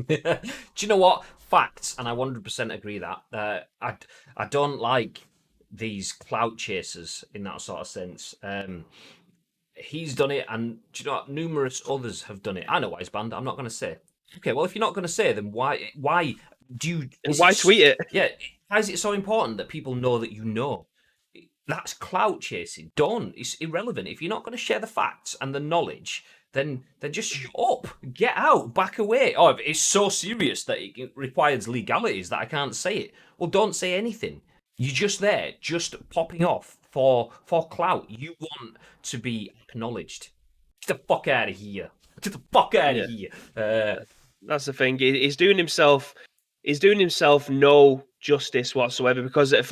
Speaker 1: Do you know what? Facts, and I 100% agree that. I don't like these clout chasers in that sort of sense. He's done it, and do you know what? Numerous others have done it. I know why he's banned. I'm not going to say. Okay, well, if you're not going to say, then why do you?
Speaker 2: And why tweet it?
Speaker 1: Yeah, why is it so important that people know that you know? That's clout chasing. Don't. It's irrelevant. If you're not going to share the facts and the knowledge, then just shut up. Get out. Back away. Oh, if it's so serious that it requires legalities that I can't say it. Well, don't say anything. You're just there, just popping off for clout. You want to be acknowledged. Get the fuck out of here. Get the fuck out of here.
Speaker 2: That's the thing. He's doing himself no justice whatsoever, because I've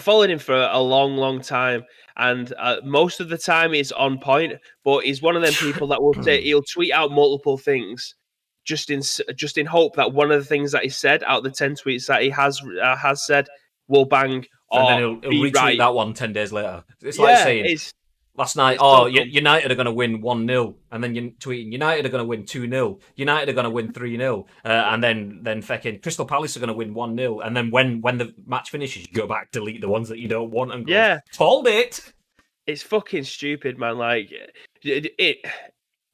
Speaker 2: followed him for a long, long time, and most of the time he's on point. But he's one of them people that will say he'll tweet out multiple things, just in hope that one of the things that he said out of the 10 tweets that he has said will bang, or
Speaker 1: and then he'll
Speaker 2: be
Speaker 1: retweet
Speaker 2: right.
Speaker 1: that one 10 days later. It's like saying last night, United are going to win 1-0, and then you're tweeting, United are going to win 2-0, United are going to win 3-0, and then fucking Crystal Palace are going to win 1-0, and then when the match finishes, you go back, delete the ones that you don't want, and go, told it.
Speaker 2: It's fucking stupid, man. Like,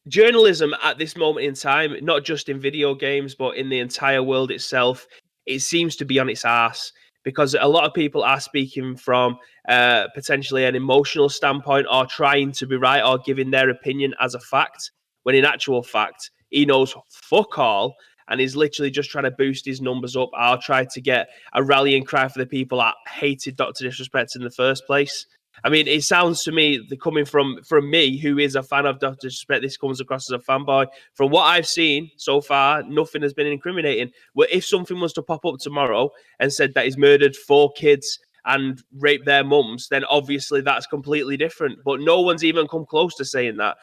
Speaker 2: journalism at this moment in time, not just in video games, but in the entire world itself, it seems to be on its ass, because a lot of people are speaking from potentially an emotional standpoint, or trying to be right, or giving their opinion as a fact, when in actual fact, he knows fuck all, and he's literally just trying to boost his numbers up, or try to get a rallying cry for the people that hated Dr. Disrespect in the first place. I mean, it sounds to me, coming from me, who is a fan of Dr. Disrespect, this comes across as a fanboy. From what I've seen so far, nothing has been incriminating. Well, if something was to pop up tomorrow and said that he's murdered 4 kids and raped their mums, then obviously that's completely different. But no one's even come close to saying that.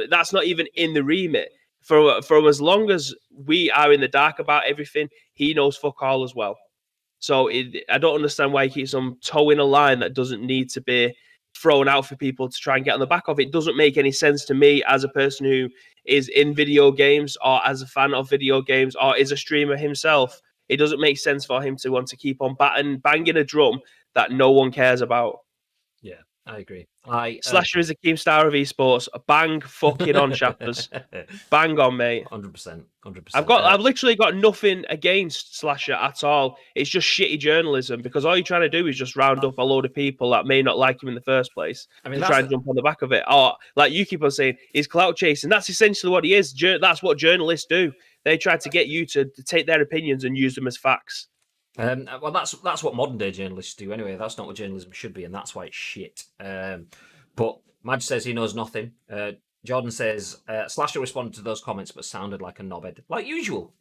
Speaker 2: That's not even in the remit. For as long as we are in the dark about everything, he knows fuck all as well. So I don't understand why he keeps on towing a line that doesn't need to be thrown out for people to try and get on the back of. It doesn't make any sense to me as a person who is in video games, or as a fan of video games, or is a streamer himself. It doesn't make sense for him to want to keep on banging a drum that no one cares about.
Speaker 1: Yeah, I agree.
Speaker 2: Slasher is a Keemstar of esports. Bang fucking on, Chappers. Bang on, mate.
Speaker 1: 100%.
Speaker 2: I've literally got nothing against Slasher at all. It's just shitty journalism, because all you're trying to do is just round up a load of people that may not like him in the first place, to try and jump on the back of it. Or, like you keep on saying, he's clout chasing. That's essentially what he is. That's what journalists do. They try to get you to take their opinions and use them as facts.
Speaker 1: Well, that's what modern day journalists do anyway. That's not what journalism should be, and that's why it's shit. But Madge says he knows nothing. Jordan says Slasher responded to those comments, but sounded like a knobhead, like usual.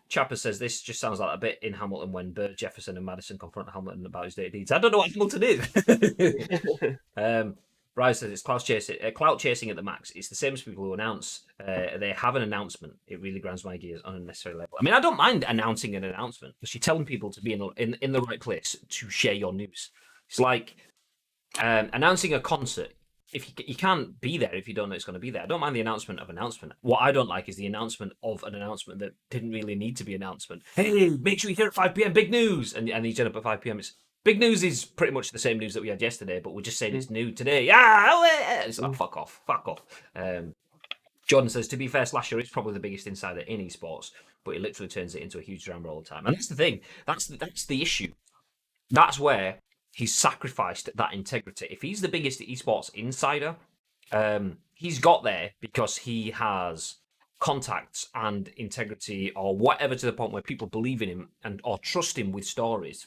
Speaker 1: Chapper says this just sounds like a bit in Hamilton when Bird, Jefferson, and Madison confront Hamilton about his dirty deeds. I don't know what Hamilton is. Bryce says it's clout chasing at the max. It's the same as people who announce they have an announcement. It really grinds my gears on a necessary level. I mean, I don't mind announcing an announcement, because you're telling people to be in the right place to share your news. It's like announcing a concert. if you can't be there if you don't know it's going to be there. I don't mind the announcement of announcement. What I don't like is the announcement of an announcement that didn't really need to be announcement. Hey, make sure you hear at 5 p.m. Big news, and you turn up at 5 p.m. It's big news is pretty much the same news that we had yesterday, but we're just saying it's new today. Yeah, it's like fuck off. Jordan says, to be fair, Slasher is probably the biggest insider in esports, but he literally turns it into a huge drama all the time. And that's the thing. That's the issue. That's where he's sacrificed that integrity. If he's the biggest esports insider, he's got there because he has contacts and integrity or whatever to the point where people believe in him and or trust him with stories.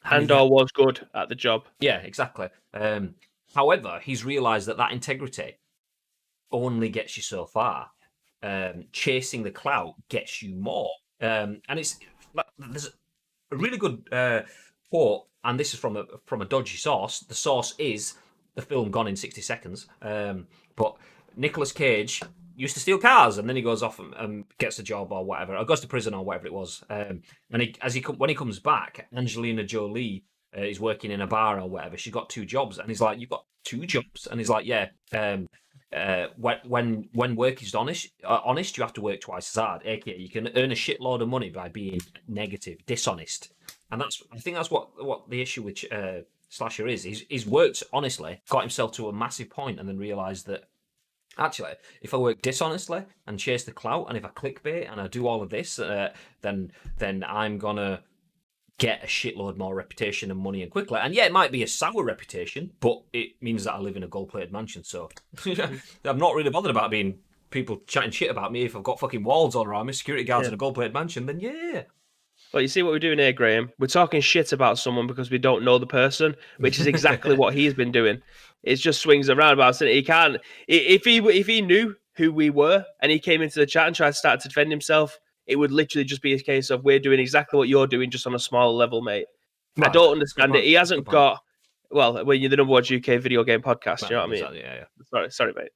Speaker 2: And all was good at the job.
Speaker 1: Yeah, exactly. However, he's realised that integrity only gets you so far. Chasing the clout gets you more. And there's a really good quote, and this is from a dodgy source. The source is the film Gone in 60 Seconds. But Nicolas Cage used to steal cars, and then he goes off and gets a job or whatever, or goes to prison or whatever it was. And when he comes back, Angelina Jolie is working in a bar or whatever. She's got 2 jobs, and he's like, "You've got 2 jobs?" And he's like, "Yeah." When work is honest, you have to work twice as hard. AKA, you can earn a shitload of money by being negative, dishonest, and I think that's what the issue with Slasher is. He's worked honestly, got himself to a massive point, and then realised that actually, if I work dishonestly and chase the clout, and if I clickbait and I do all of this, then I'm gonna get a shitload more reputation and money and quickly. And yeah, it might be a sour reputation, but it means that I live in a gold-plated mansion. So I'm not really bothered about being people chatting shit about me. If I've got fucking walls all around me, security guards in a gold-plated mansion, then yeah.
Speaker 2: Well, you see what we're doing here, Graham? We're talking shit about someone because we don't know the person, which is exactly what he's been doing. It just swings around about it. He can't. If he knew who we were and he came into the chat and tried to start to defend himself, it would literally just be a case of we're doing exactly what you're doing, just on a smaller level, mate. I don't understand it. He hasn't got. Well, when you're the number 1 UK video game podcast, you know what I mean?
Speaker 1: Exactly, yeah.
Speaker 2: Sorry, mate.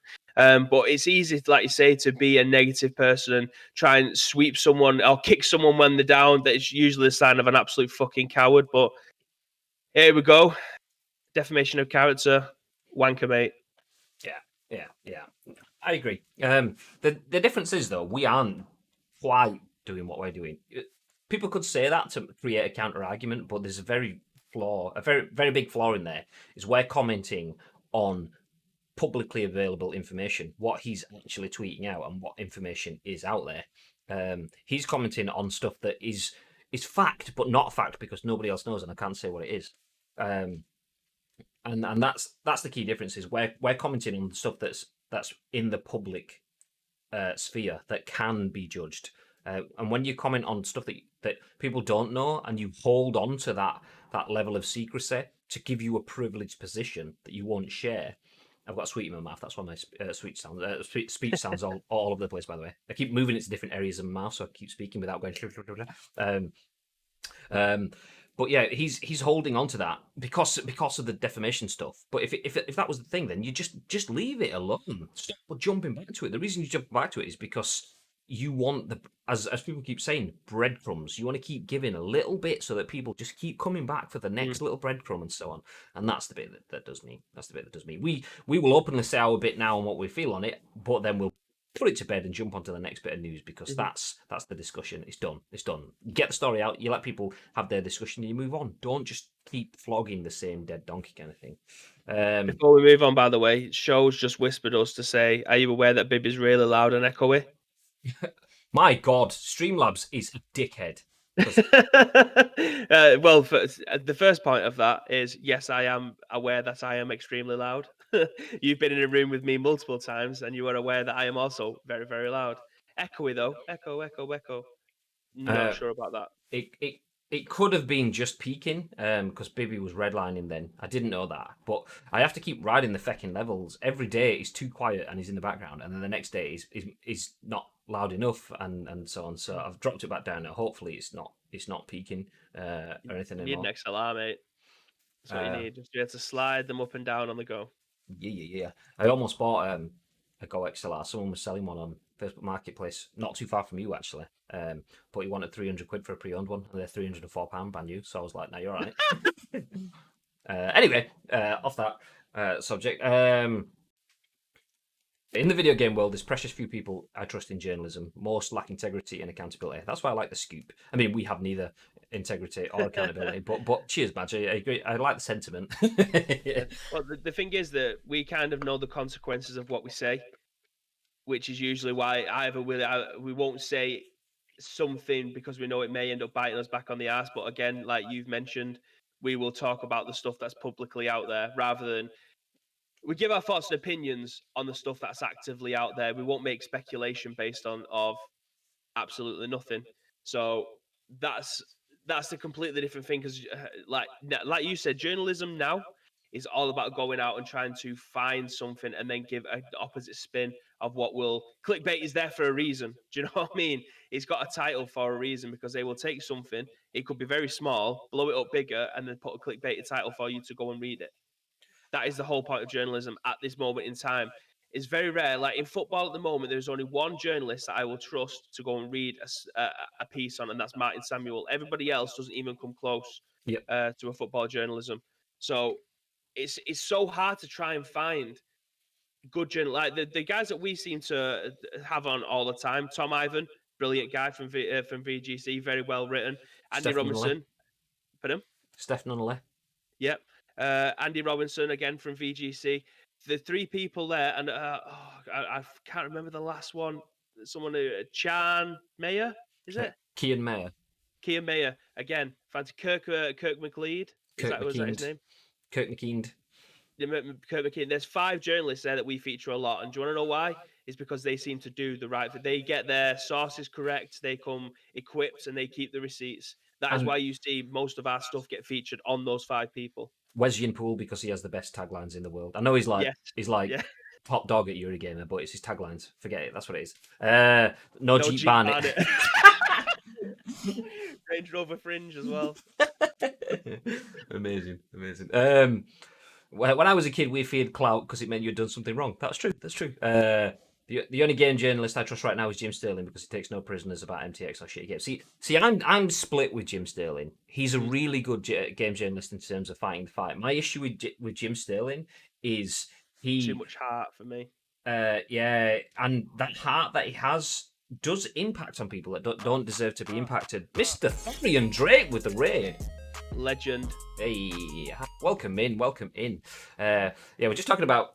Speaker 2: But it's easy, like you say, to be a negative person and try and sweep someone or kick someone when they're down. That is usually a sign of an absolute fucking coward. But here we go. Defamation of character. Wanker, mate.
Speaker 1: Yeah. I agree. The difference is, though, we aren't quite doing what we're doing. People could say that to create a counter argument, but there's a very very big flaw in there. Is we're commenting on publicly available information, what he's actually tweeting out, and what information is out there. He's commenting on stuff that is fact, but not fact because nobody else knows, and I can't say what it is. And that's the key difference. Is we're commenting on stuff that's in the public sphere that can be judged. And when you comment on stuff that people don't know, and you hold on to that level of secrecy to give you a privileged position that you won't share. I've got a sweet in my mouth. That's why my speech sounds all over the place. By the way, I keep moving it to different areas of my mouth, so I keep speaking without going. But yeah, he's holding on to that because of the defamation stuff. But if that was the thing, then you just leave it alone. Stop jumping back to it. The reason you jump back to it is because you want as people keep saying, breadcrumbs. You want to keep giving a little bit so that people just keep coming back for the next little breadcrumb and so on. And that's the bit that does me. That's the bit that does me. We will openly say our bit now and what we feel on it, but then we'll put it to bed and jump onto the next bit of news because that's the discussion. It's done. You get the story out. You let people have their discussion and you move on. Don't just keep flogging the same dead donkey kind of thing.
Speaker 2: Before we move on, by the way, Shows just whispered us to say, are you aware that Bib is really loud and echoey?
Speaker 1: My God, Streamlabs is a dickhead.
Speaker 2: Well, the first point of that is, yes, I am aware that I am extremely loud. You've been in a room with me multiple times, and you are aware that I am also very, very loud. Echoey, though. Echo. Not sure about that.
Speaker 1: It could have been just peaking, because Bibby was redlining then. I didn't know that. But I have to keep riding the fecking levels. Every day he's too quiet and he's in the background, and then the next day he's not loud enough and so on. So I've dropped it back down now. Hopefully it's not peaking or anything
Speaker 2: You need
Speaker 1: anymore.
Speaker 2: an XLR, mate. That's what you need. Just you have to slide them up and down on the go.
Speaker 1: Yeah. I almost bought a Go XLR. Someone was selling one on Facebook Marketplace, not too far from you actually. But he wanted 300 quid for a pre-owned one, and they're £304 brand new. So I was like, "No, you're all right." Anyway, off that. subject. In the video game world, there's precious few people I trust in journalism. Most lack integrity and accountability. That's why I like the Scoop. I mean, we have neither integrity or accountability. But cheers, Badge. I agree. I like the sentiment.
Speaker 2: Yeah. Well, the thing is that we kind of know the consequences of what we say, which is usually why either we won't say something because we know it may end up biting us back on the ass. But again, like you've mentioned, we will talk about the stuff that's publicly out there rather than we give our thoughts and opinions on the stuff that's actively out there. We won't make speculation based on of absolutely nothing. So that's that's a completely different thing because, like you said, journalism now is all about going out and trying to find something and then give a opposite spin of what will clickbait is there for a reason. Do you know what I mean? It's got a title for a reason because they will take something. It could be very small, blow it up bigger, and then put a clickbait title for you to go and read it. That is the whole point of journalism at this moment in time. It's very rare. Like in football at the moment, there's only one journalist that I will trust to go and read a piece on, and that's Martin Samuel. Everybody else doesn't even come close
Speaker 1: Yep.
Speaker 2: to a football journalism. So it's so hard to try and find good journal. Like the guys that we seem to have on all the time. Tom Ivan, brilliant guy from VGC, very well written. Andy
Speaker 1: Steph Nunneley.
Speaker 2: Robinson, put him.
Speaker 1: Steph Nunneley.
Speaker 2: Yep. Andy Robinson again from VGC. The three people there, and I can't remember the last one. Someone, Chan Mayer, is it?
Speaker 1: Kian Mayer.
Speaker 2: Kian Mayer again. Fancy Kirk McLeod.
Speaker 1: Kirk
Speaker 2: Was that his
Speaker 1: McKeand.
Speaker 2: name?
Speaker 1: Kirk McKeand.
Speaker 2: Kirk McKeon. There's 5 journalists there that we feature a lot, and do you want to know why? It's because they seem to do the right thing. They get their sources correct. They come equipped, and they keep the receipts. That is
Speaker 1: And
Speaker 2: why you see most of our stuff get featured on those 5 people.
Speaker 1: Wes Pool because he has the best taglines in the world. I know he's
Speaker 2: Yes.
Speaker 1: like
Speaker 2: Yeah.
Speaker 1: top dog at Eurogamer, but it's his taglines. Forget it. That's what it is. No Jeep Barnett.
Speaker 2: Range Rover Fringe as well.
Speaker 1: Amazing. When I was a kid, we feared clout because it meant you'd done something wrong. That's true. The only game journalist I trust right now is Jim Sterling because he takes no prisoners about MTX or shit games. See, I'm split with Jim Sterling. He's a really good game journalist in terms of fighting the fight. My issue with Jim Sterling is
Speaker 2: Too much heart for me.
Speaker 1: yeah, and that heart that he has does impact on people that don't deserve to be impacted. Mr. Thorian Drake with the raid.
Speaker 2: Legend.
Speaker 1: Hey, welcome in. Yeah, we're just talking about.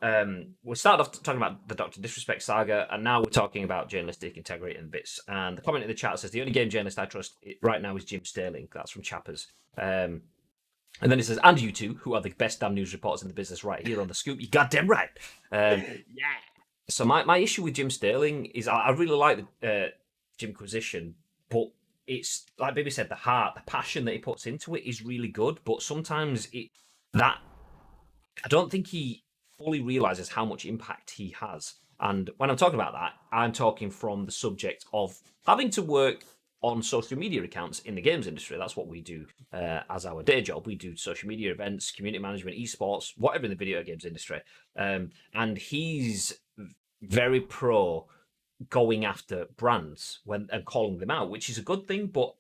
Speaker 1: We started off talking about the DrDisrespect saga, and now we're talking about journalistic integrity and bits. And the comment in the chat says the only game journalist I trust right now is Jim Sterling. That's from Chappers. And then it says, and you two, who are the best damn news reporters in the business, right here on the Scoop. You goddamn right.
Speaker 2: Yeah.
Speaker 1: So my issue with Jim Sterling is I really like the Jimquisition, but it's like Baby said, the heart, the passion that he puts into it is really good. But sometimes I don't think he fully realizes how much impact he has. And when I'm talking about that, I'm talking from the subject of having to work on social media accounts in the games industry. That's what we do as our day job. We do social media events, community management, esports, whatever in the video games industry. And he's very pro going after brands and calling them out, which is a good thing, but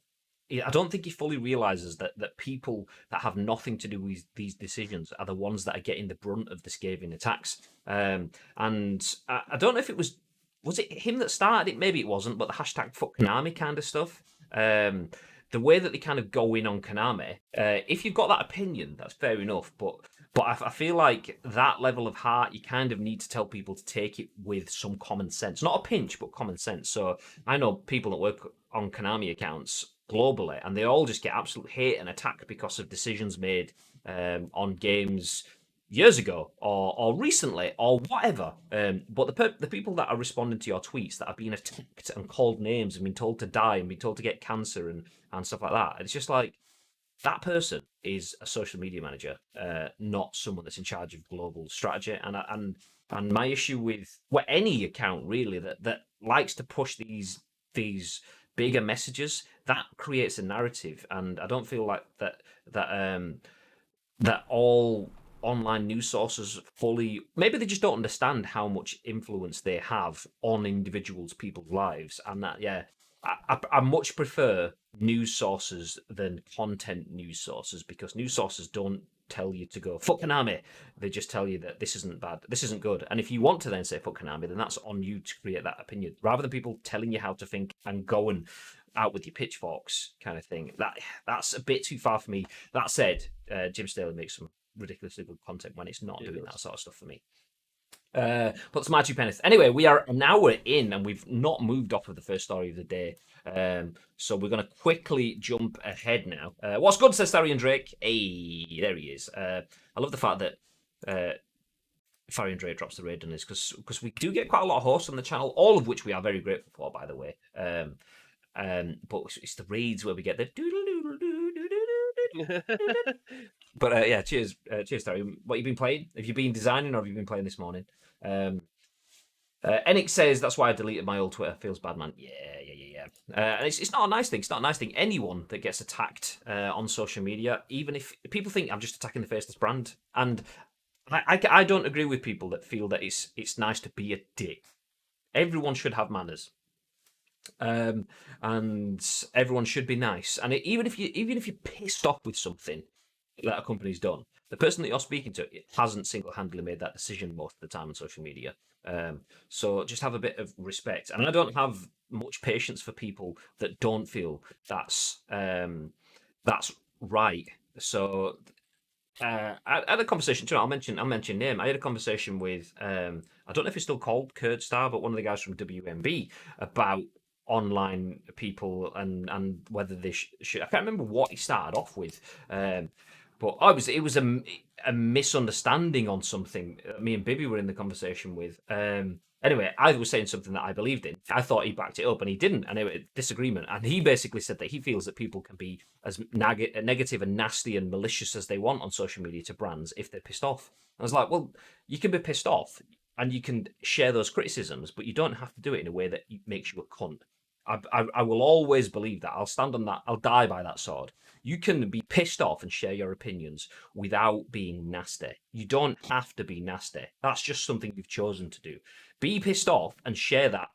Speaker 1: I don't think he fully realizes that people that have nothing to do with these decisions are the ones that are getting the brunt of the scathing attacks. And I don't know if it was it him that started it? Maybe it wasn't, but the hashtag fuck Konami kind of stuff. The way that they kind of go in on Konami, if you've got that opinion, that's fair enough. But I feel like that level of heart, you kind of need to tell people to take it with some common sense. Not a pinch, but common sense. So I know people that work on Konami accounts globally, and they all just get absolute hate and attack because of decisions made on games years ago or recently or whatever. But the people that are responding to your tweets that are being attacked and called names and been told to die and been told to get cancer and stuff like that, it's just like that person is a social media manager, not someone that's in charge of global strategy. And my issue with any account really that likes to push these bigger messages, that creates a narrative, and I don't feel like that all online news sources fully, maybe they just don't understand how much influence they have on individuals, people's lives, and that I much prefer news sources than content news sources, because news sources don't tell you to go fuck Konami. They just tell you that this isn't bad, this isn't good. And if you want to then say fuck Konami, then that's on you to create that opinion, rather than people telling you how to think and going out with your pitchforks kind of thing. That's a bit too far for me. That said, Jim Staley makes some ridiculously good content when it's not doing that sort of stuff for me. But it's my 2 pence. Anyway, we are an hour in and we've not moved off of the first story of the day. So we're going to quickly jump ahead now. What's good, says Tharian Drake? Hey, there he is. I love the fact that Tharian Drake drops the raid on this because we do get quite a lot of hosts on the channel, all of which we are very grateful for, by the way. But it's the raids where we get the But yeah, cheers, Terry. What have you been playing? Have you been designing or have you been playing this morning? Enix says that's why I deleted my old Twitter. Feels bad, man. Yeah. And it's not a nice thing. It's not a nice thing. Anyone that gets attacked on social media, even if people think I'm just attacking the faceless brand, and I don't agree with people that feel that it's nice to be a dick. Everyone should have manners. And everyone should be nice. And even if you're pissed off with something that a company's done, the person that you're speaking to hasn't single-handedly made that decision most of the time on social media. So just have a bit of respect. And I don't have much patience for people that don't feel that's right. So I had a conversation. I'll mention name. I had a conversation with I don't know if it's still called Kurdstar, but one of the guys from WMB about online people and whether they should. I can't remember what he started off with, but it was a misunderstanding on something. Me and Bibby were in the conversation with. Anyway, I was saying something that I believed in. I thought he backed it up, and he didn't. And it was a disagreement. And he basically said that he feels that people can be as negative and nasty and malicious as they want on social media to brands if they're pissed off. I was like, well, you can be pissed off and you can share those criticisms, but you don't have to do it in a way that makes you a cunt. I will always believe that. I'll stand on that. I'll die by that sword. You can be pissed off and share your opinions without being nasty. You don't have to be nasty. That's just something you've chosen to do. Be pissed off and share that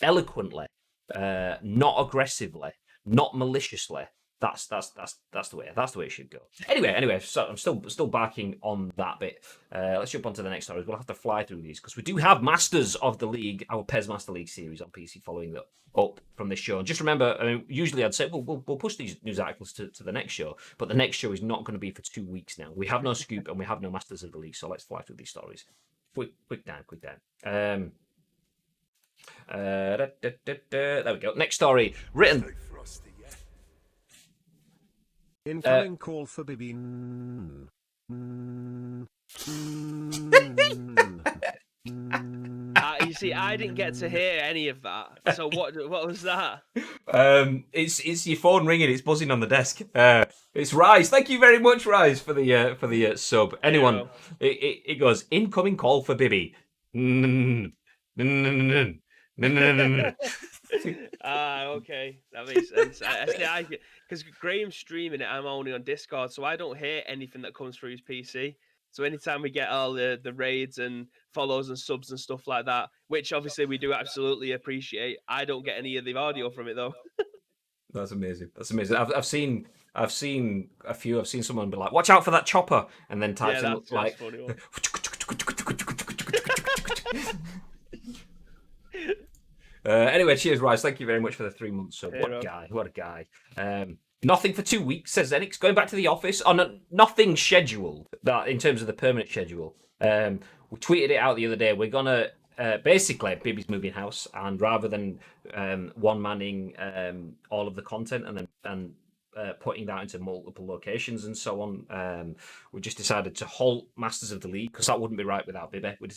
Speaker 1: eloquently, not aggressively, not maliciously. That's the way it should go. Anyway, so I'm still barking on that bit. Let's jump on to the next stories. We'll have to fly through these because we do have Masters of the League, our PES Master League series on PC following up from this show. And just remember, I mean, usually I'd say we'll push these news articles to the next show, but the next show is not going to be for 2 weeks now. We have no scoop and we have no Masters of the League, so let's fly through these stories. Quick down. There we go. Next story, written.
Speaker 3: Incoming call for Bibi.
Speaker 2: You see, I didn't get to hear any of that. So what was that?
Speaker 1: It's your phone ringing. It's buzzing on the desk. It's Rise. Thank you very much, Rise, for the sub. Anyone? It goes incoming call for Bibi.
Speaker 2: Okay, that makes sense. Because Graham's streaming it, I'm only on Discord, so I don't hear anything that comes through his PC. So anytime we get all the raids and follows and subs and stuff like that, which obviously we do absolutely appreciate, I don't get any of the audio from it though.
Speaker 1: That's amazing. I've seen a few. I've seen someone be like, "Watch out for that chopper," and then types in like. Anyway, cheers, Rice. Thank you very much for the 3 months. So, what a guy. Nothing for 2 weeks, says Zenix. Going back to the office on nothing scheduled. That in terms of the permanent schedule. We tweeted it out the other day. We're gonna basically Bibi's moving house, and rather than one manning all of the content and then putting that into multiple locations and so on, we just decided to halt Masters of the League because that wouldn't be right without Bibi. We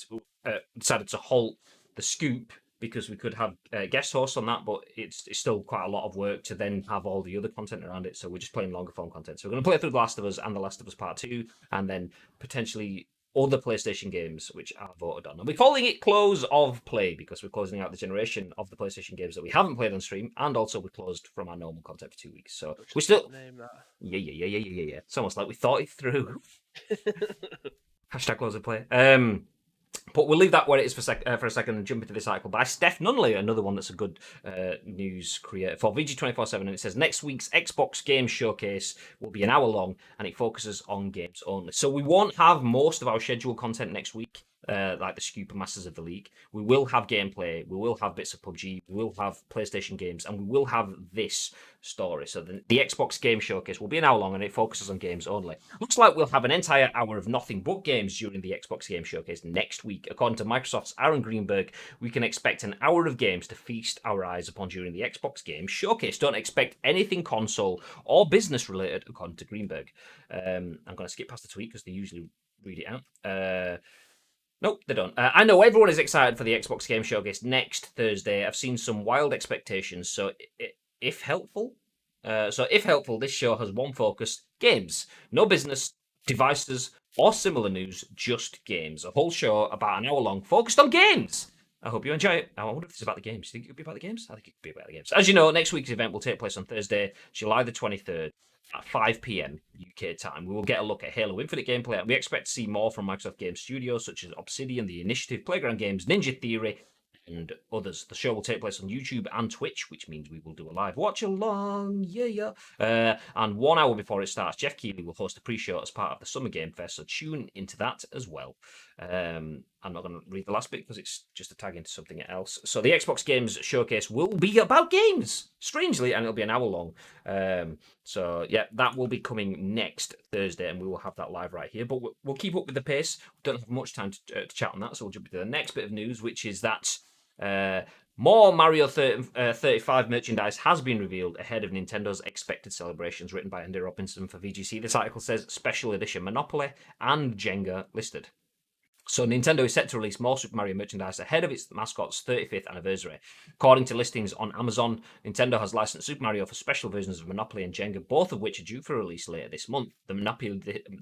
Speaker 1: decided to halt the Scoop because we could have guest hosts on that, but it's still quite a lot of work to then have all the other content around it. So we're just playing longer form content. So we're going to play through The Last of Us and The Last of Us Part 2, and then potentially other PlayStation games which are voted on. And we're calling it Close of Play because we're closing out the generation of the PlayStation games that we haven't played on stream, and also we're closed from our normal content for 2 weeks. So we're still... Name that. Yeah. It's almost like we thought it through. Hashtag Close of Play. But we'll leave that where it is for a second and jump into this article by Steph Nunneley, another one that's a good news creator for VG247. And it says next week's Xbox Game Showcase will be an hour long and it focuses on games only. So we won't have most of our scheduled content next week. Like the Super Masters of the League. We will have gameplay, we will have bits of PUBG, we will have PlayStation games, and we will have this story. So the Xbox Game Showcase will be an hour long and it focuses on games only. Looks like we'll have an entire hour of nothing but games during the Xbox Game Showcase next week. According to Microsoft's Aaron Greenberg, we can expect an hour of games to feast our eyes upon during the Xbox Game Showcase. Don't expect anything console or business related, according to Greenberg. I'm going to skip past the tweet because they usually read it out. Nope, they don't. I know everyone is excited for the Xbox Game Showcase next Thursday. I've seen some wild expectations, so if helpful, this show has one focus: games. No business, devices, or similar news, just games. A whole show about an hour long, focused on games. I hope you enjoy it. I wonder if it's about the games. Do you think it could be about the games? I think it could be about the games. As you know, next week's event will take place on Thursday, July the 23rd. At 5 p.m. UK time. We will get a look at Halo Infinite gameplay, and we expect to see more from Microsoft Game Studios, such as Obsidian, The Initiative, Playground Games, Ninja Theory, and others. The show will take place on YouTube and Twitch, which means we will do a live watch along. And 1 hour before it starts, Jeff Keighley will host a pre-show as part of the Summer Game Fest, so tune into that as well. I'm not going to read the last bit because it's just a tag into something else. So the Xbox Games Showcase will be about games, strangely, and it'll be an hour long. So yeah, that will be coming next Thursday, and we will have that live right here. But we'll keep up with the pace. We don't have much time to chat on that, so we'll jump into the next bit of news, which is that more Mario 35 merchandise has been revealed ahead of Nintendo's expected celebrations, written by Andy Robinson for VGC. This article says Special Edition Monopoly and Jenga listed. So Nintendo is set to release more Super Mario merchandise ahead of its mascot's 35th anniversary. According to listings on Amazon, Nintendo has licensed Super Mario for special versions of Monopoly and Jenga, both of which are due for release later this month. The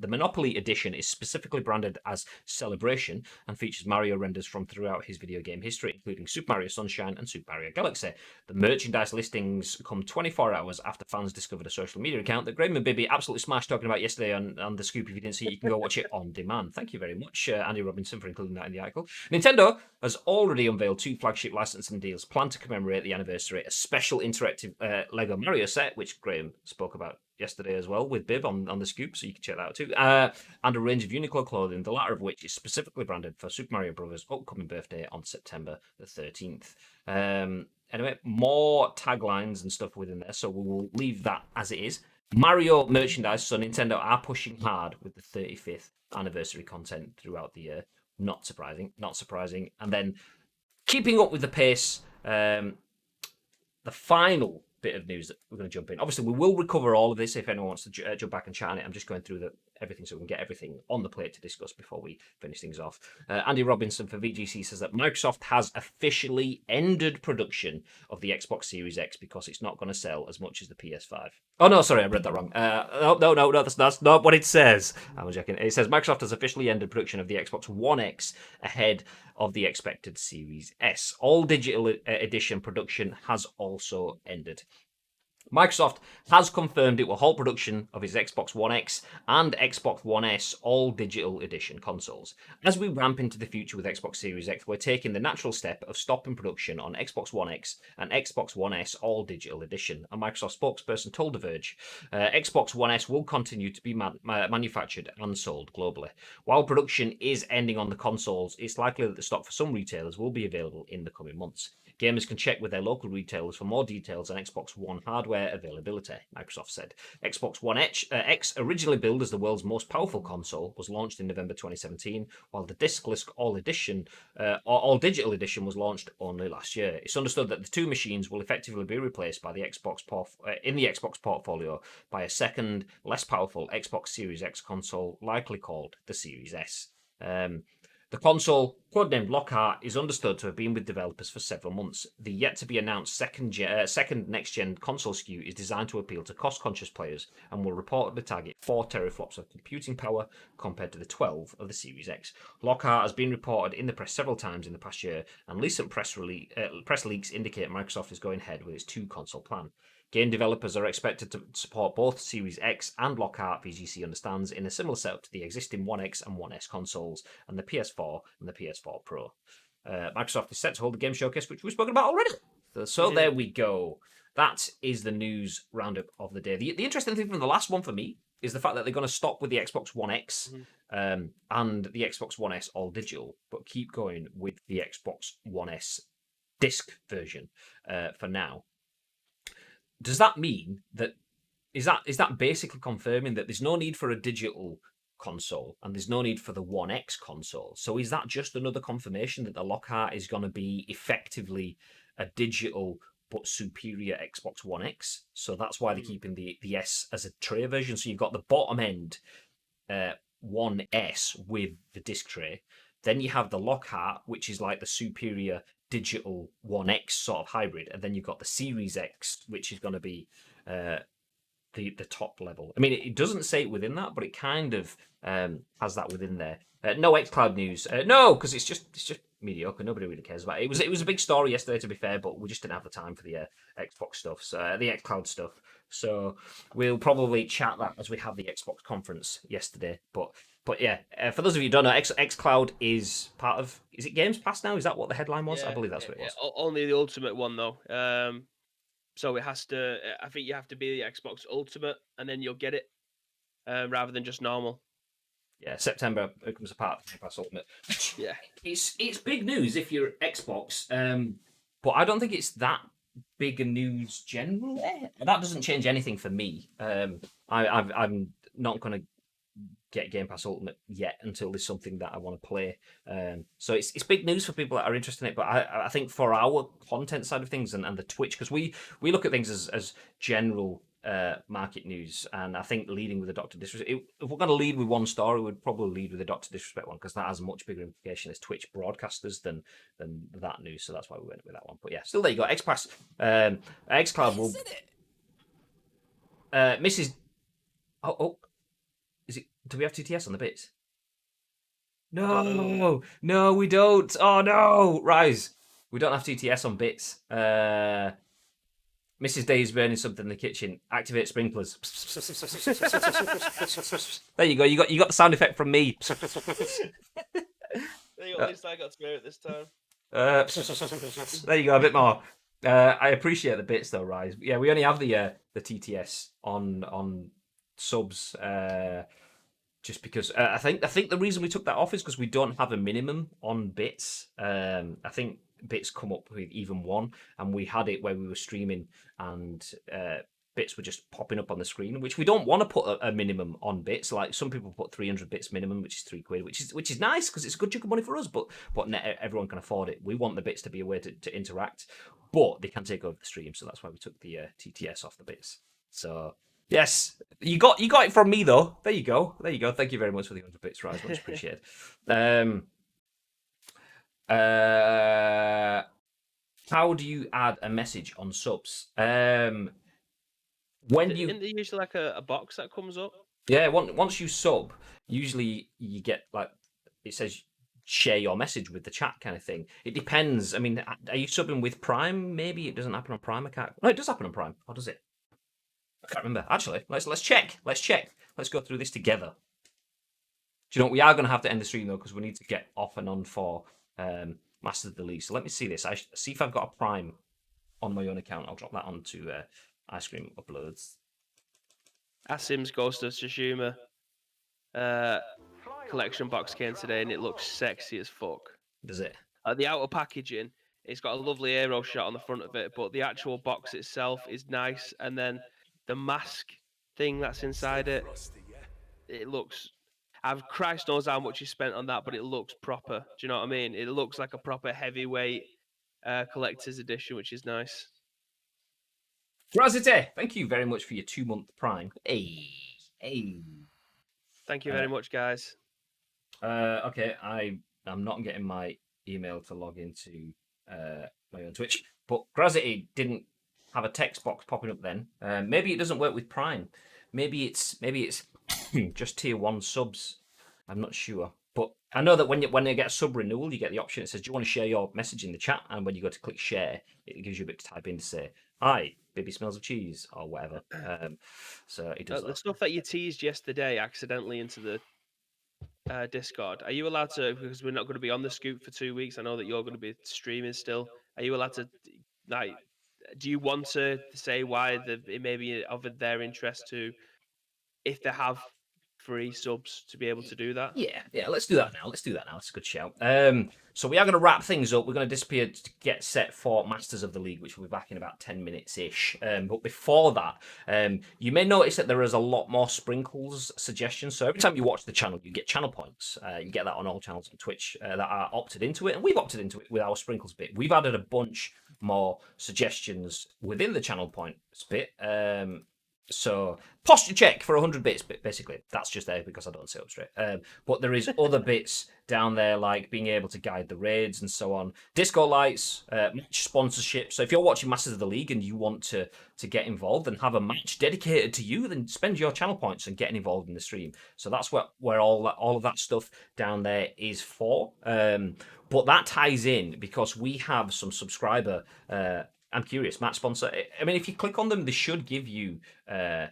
Speaker 1: Monopoly edition is specifically branded as Celebration and features Mario renders from throughout his video game history, including Super Mario Sunshine and Super Mario Galaxy. The merchandise listings come 24 hours after fans discovered a social media account that Graham and Bibby absolutely smashed talking about yesterday on The Scoop. If you didn't see it, you can go watch it on demand. Thank you very much, Andy Robinson, for including that in the article. Nintendo has already unveiled 2 flagship licensing deals planned to commemorate the anniversary: a special interactive Lego Mario set, which Graham spoke about yesterday as well with Bib on the Scoop, so you can check that out too, and a range of Uniqlo clothing, the latter of which is specifically branded for Super Mario Bros. Upcoming birthday on September the 13th. Anyway, more taglines and stuff within there, so we will leave that as it is. Mario merchandise, so Nintendo are pushing hard with the 35th anniversary content throughout the year. Not surprising. And then keeping up with the pace, the final bit of news that we're going to jump in. Obviously, we will recover all of this if anyone wants to jump back and chat on it. I'm just going through everything so we can get everything on the plate to discuss before we finish things off. Andy Robinson for VGC says that Microsoft has officially ended production of the Xbox Series X because it's not going to sell as much as the PS5. Oh, no, sorry, I read that wrong. No, that's not what it says. I'm joking. It says Microsoft has officially ended production of the Xbox One X ahead of the expected Series S. All digital edition production has also ended. Microsoft has confirmed it will halt production of its Xbox One X and Xbox One S all digital edition consoles. As we ramp into the future with Xbox Series X, we're taking the natural step of stopping production on Xbox One X and Xbox One S all digital edition, a Microsoft spokesperson told The Verge. Xbox One S will continue to be manufactured and sold globally. While production is ending on the consoles, it's likely that the stock for some retailers will be available in the coming months. Gamers can check with their local retailers for more details on Xbox One hardware availability, Microsoft said. Xbox One X, originally billed as the world's most powerful console, was launched in November 2017, while the discless all digital edition was launched only last year. It's understood that the 2 machines will effectively be replaced by the in the Xbox portfolio by a second, less powerful Xbox Series X console, likely called the Series S. The console, codenamed Lockhart, is understood to have been with developers for several months. The yet-to-be-announced second next-gen console SKU is designed to appeal to cost-conscious players and will reportedly target 4 teraflops of computing power compared to the 12 of the Series X. Lockhart has been reported in the press several times in the past year, and recent press leaks indicate Microsoft is going ahead with its 2-console plan. Game developers are expected to support both Series X and Lockhart, VGC understands, in a similar setup to the existing One X and One S consoles and the PS4 and the PS4 Pro. Microsoft is set to hold a game showcase, which we've spoken about already. So there we go. That is the news roundup of the day. The interesting thing from the last one for me is the fact that they're going to stop with the Xbox One X and the Xbox One S all digital, but keep going with the Xbox One S disc version for now. Does that mean that is that basically confirming that there's no need for a digital console and there's no need for the One X console? So is that just another confirmation that the Lockhart is going to be effectively a digital but superior Xbox One X? So that's why they're keeping the S as a tray version. So you've got the bottom end One S with the disc tray. Then you have the Lockhart, which is like the superior digital One X sort of hybrid, and then you've got the Series X, which is going to be the top level. I mean, it doesn't say it within that, but it kind of has that within there. No xCloud news. No, because it's just mediocre. Nobody really cares about it. It was a big story yesterday, to be fair, but we just didn't have the time for the Xbox stuff, so the xCloud stuff. So we'll probably chat that as we have the Xbox conference yesterday. But yeah, for those of you who don't know, xCloud is part of. Is it Games Pass now? Is that what the headline was? I believe that's what it was.
Speaker 2: Only the Ultimate one though. So it has to. I think you have to be the Xbox Ultimate, and then you'll get it, rather than just normal.
Speaker 1: Yeah, September it becomes a part of Game Pass Ultimate.
Speaker 2: Yeah,
Speaker 1: it's big news if you're Xbox, but I don't think it's that big a news generally. That doesn't change anything for me. I'm not going to get Game Pass Ultimate yet until there's something that I want to play. So it's big news for people that are interested in it. But I think for our content side of things and the Twitch, because we look at things as general market news, and I think leading with the Dr. Disrespect, if we're going to lead with one story, we'd probably lead with the Dr. Disrespect one, because that has a much bigger implication as Twitch broadcasters than that news. So that's why we went with that one. But yeah, still there you go. xCloud will. Mrs. Is it? Do we have TTS on the bits? No, we don't. Oh no, Rise. We don't have TTS on bits. Mrs. Day is burning something in the kitchen. Activate sprinklers. There you go. You got the sound effect from me.
Speaker 2: there you go. At least I got to hear it this time.
Speaker 1: There you go. A bit more. I appreciate the bits though, Rise. Yeah, we only have the TTS on subs. Just because I think the reason we took that off is because we don't have a minimum on bits. I think bits come up with even one, and we had it where we were streaming and bits were just popping up on the screen, which we don't want to put a minimum on bits. Like some people put 300 bits minimum, which is £3, which is nice because it's a good chunk of money for us, but not everyone can afford it. We want the bits to be a way to interact, but they can take over the stream, so that's why we took the TTS off the bits. So yes, you got it from me though. There you go. Thank you very much for the 100 bits, Rise. Much appreciated. How do you add a message on subs? Isn't there
Speaker 2: usually like a box that comes up?
Speaker 1: Yeah, once you sub, usually you get like it says share your message with the chat kind of thing. It depends. I mean, are you subbing with Prime? Maybe it doesn't happen on Prime. No, it does happen on Prime. Or does it? I can't remember. Actually, let's check. Let's go through this together. Do you know what? We are going to have to end the stream though, because we need to get off and on for Master of the League. So let me see this. I see if I've got a Prime on my own account. I'll drop that onto Ice Cream Uploads.
Speaker 2: Asim's Ghost of Tsushima collection box came today, and it looks sexy as fuck.
Speaker 1: Does it?
Speaker 2: The outer packaging, it's got a lovely aero shot on the front of it, but the actual box itself is nice, and then the mask thing that's inside it, it looks... Christ knows how much he spent on that, but it looks proper. Do you know what I mean? It looks like a proper heavyweight collector's edition, which is nice.
Speaker 1: Razite, thank you very much for your 2-month Prime. Hey.
Speaker 2: Thank you very much, guys.
Speaker 1: Okay, I'm not getting my email to log into my own Twitch, but Grazity didn't have a text box popping up then. Maybe it doesn't work with Prime. Maybe it's just tier 1 subs. I'm not sure. But I know that when you get a sub renewal, you get the option. It says, do you want to share your message in the chat? And when you go to click share, it gives you a bit to type in to say, hi, Baby smells of cheese or whatever. So he does
Speaker 2: The
Speaker 1: that.
Speaker 2: stuff that you teased yesterday accidentally into the Discord. Are you allowed to? Because we're not going to be on the scoop for 2 weeks. I know that you're going to be streaming still. Are you allowed to? Like, do you want to say why it may be of their interest to, if they have free subs, to be able to do that?
Speaker 1: Yeah, let's do that now. That's a good shout. So we are going to wrap things up. We're going to disappear to get set for Masters of the League, which will be back in about 10 minutes-ish. But before that, you may notice that there is a lot more sprinkles suggestions. So every time you watch the channel, you get channel points. You get that on all channels on Twitch that are opted into it. And we've opted into it with our sprinkles bit. We've added a bunch more suggestions within the channel points bit. So posture check for 100 bits, basically. That's just there because I don't sit up straight. But there is other bits down there, like being able to guide the raids and so on. Disco lights, match sponsorship. So if you're watching Masters of the League and you want to get involved and have a match dedicated to you, then spend your channel points and getting involved in the stream. So that's where all of that stuff down there is for. But that ties in because we have some subscriber. I'm curious, match sponsor. I mean, if you click on them, they should give you like,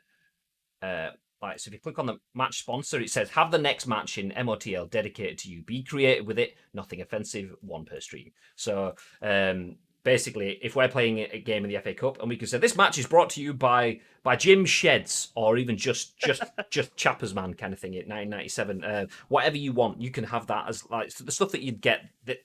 Speaker 1: so if you click on the match sponsor, it says have the next match in MOTL dedicated to you. Be creative with it. Nothing offensive. One per stream. So basically, if we're playing a game in the FA Cup and we can say this match is brought to you by Jim Sheds or even just Chappers Man kind of thing at 1997, whatever you want, you can have that as like the stuff that you'd get that.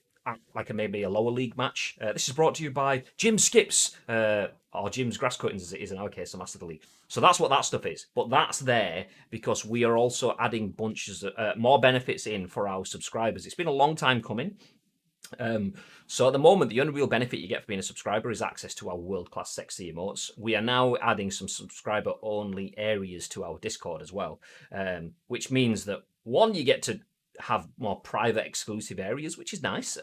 Speaker 1: Like maybe a lower league match. This is brought to you by Jim Skips or Jim's Grass Cuttings, as it is in our case, the Master of the League. So that's what that stuff is. But that's there because we are also adding bunches of more benefits in for our subscribers. It's been a long time coming. So at the moment, the only real benefit you get for being a subscriber is access to our world-class sexy emotes. We are now adding some subscriber-only areas to our Discord as well, which means that, one, you get to have more private exclusive areas, which is nice.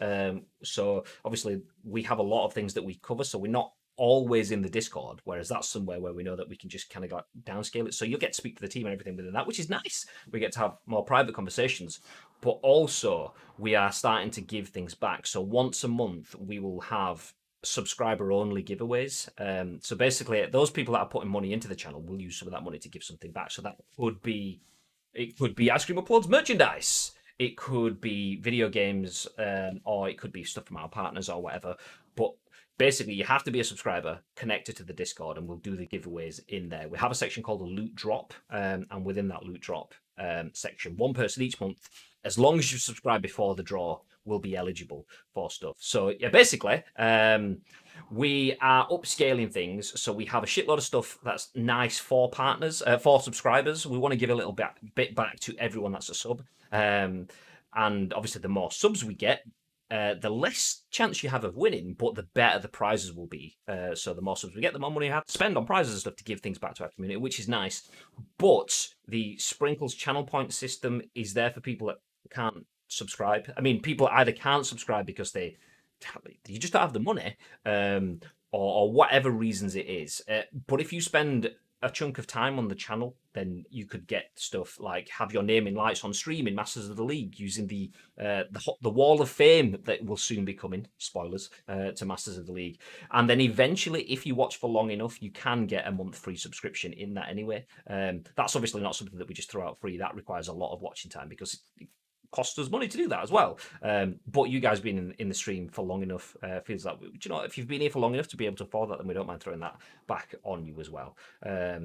Speaker 1: So obviously we have a lot of things that we cover, so we're not always in the Discord, whereas that's somewhere where we know that we can just kind of like downscale it. So you'll get to speak to the team and everything within that, which is nice. We get to have more private conversations, but also we are starting to give things back. So once a month we will have subscriber only giveaways. So basically those people that are putting money into the channel will use some of that money to give something back. So that could be, it could be Ice Cream Uploads merchandise. It could be video games, or it could be stuff from our partners or whatever. But basically, you have to be a subscriber connected to the Discord, and we'll do the giveaways in there. We have a section called a loot drop, and within that loot drop section, one person each month, as long as you subscribe before the draw, will be eligible for stuff. So yeah, basically, we are upscaling things. So we have a shitload of stuff that's nice for partners, for subscribers. We want to give a little bit back to everyone that's a sub. And obviously, the more subs we get, the less chance you have of winning, but the better the prizes will be. So the more subs we get, the more money you have to spend on prizes and stuff to give things back to our community, which is nice. But the Sprinkles channel point system is there for people that can't subscribe. I mean, people either can't subscribe because you just don't have the money, or whatever reasons it is. But if you spend a chunk of time on the channel, then you could get stuff like have your name in lights on stream in Masters of the League using the Wall of Fame that will soon be coming. Spoilers to Masters of the League, and then eventually, if you watch for long enough, you can get a month free subscription in that anyway. That's obviously not something that we just throw out free. That requires a lot of watching time because it costs us money to do that as well. But you guys being in the stream for long enough feels like, if you've been here for long enough to be able to afford that, then we don't mind throwing that back on you as well.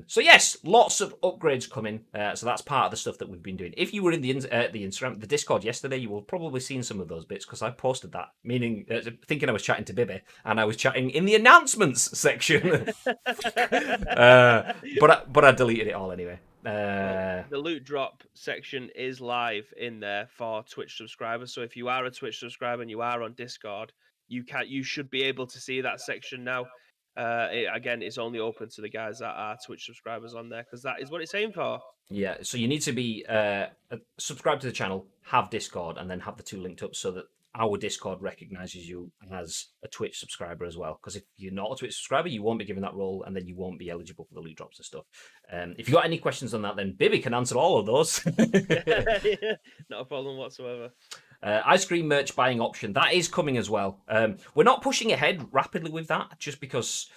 Speaker 1: So yes, lots of upgrades coming. So that's part of the stuff that we've been doing. If you were in the Instagram, the Discord yesterday, you will probably seen some of those bits because I posted that, meaning thinking I was chatting to Bibby and I was chatting in the announcements section. But I deleted it all anyway.
Speaker 2: The loot drop section is live in there for Twitch subscribers. So if you are a Twitch subscriber and you are on Discord, you should be able to see that section now. Again, it's only open to the guys that are Twitch subscribers on there because that is what it's aimed for.
Speaker 1: Yeah, so you need to be subscribed to the channel, have Discord, and then have the two linked up so that our Discord recognizes you as a Twitch subscriber as well. Because if you're not a Twitch subscriber, you won't be given that role, and then you won't be eligible for the loot drops and stuff. If you've got any questions on that, then Bibby can answer all of those.
Speaker 2: Not a problem whatsoever.
Speaker 1: Ice cream merch buying option, that is coming as well. We're not pushing ahead rapidly with that just because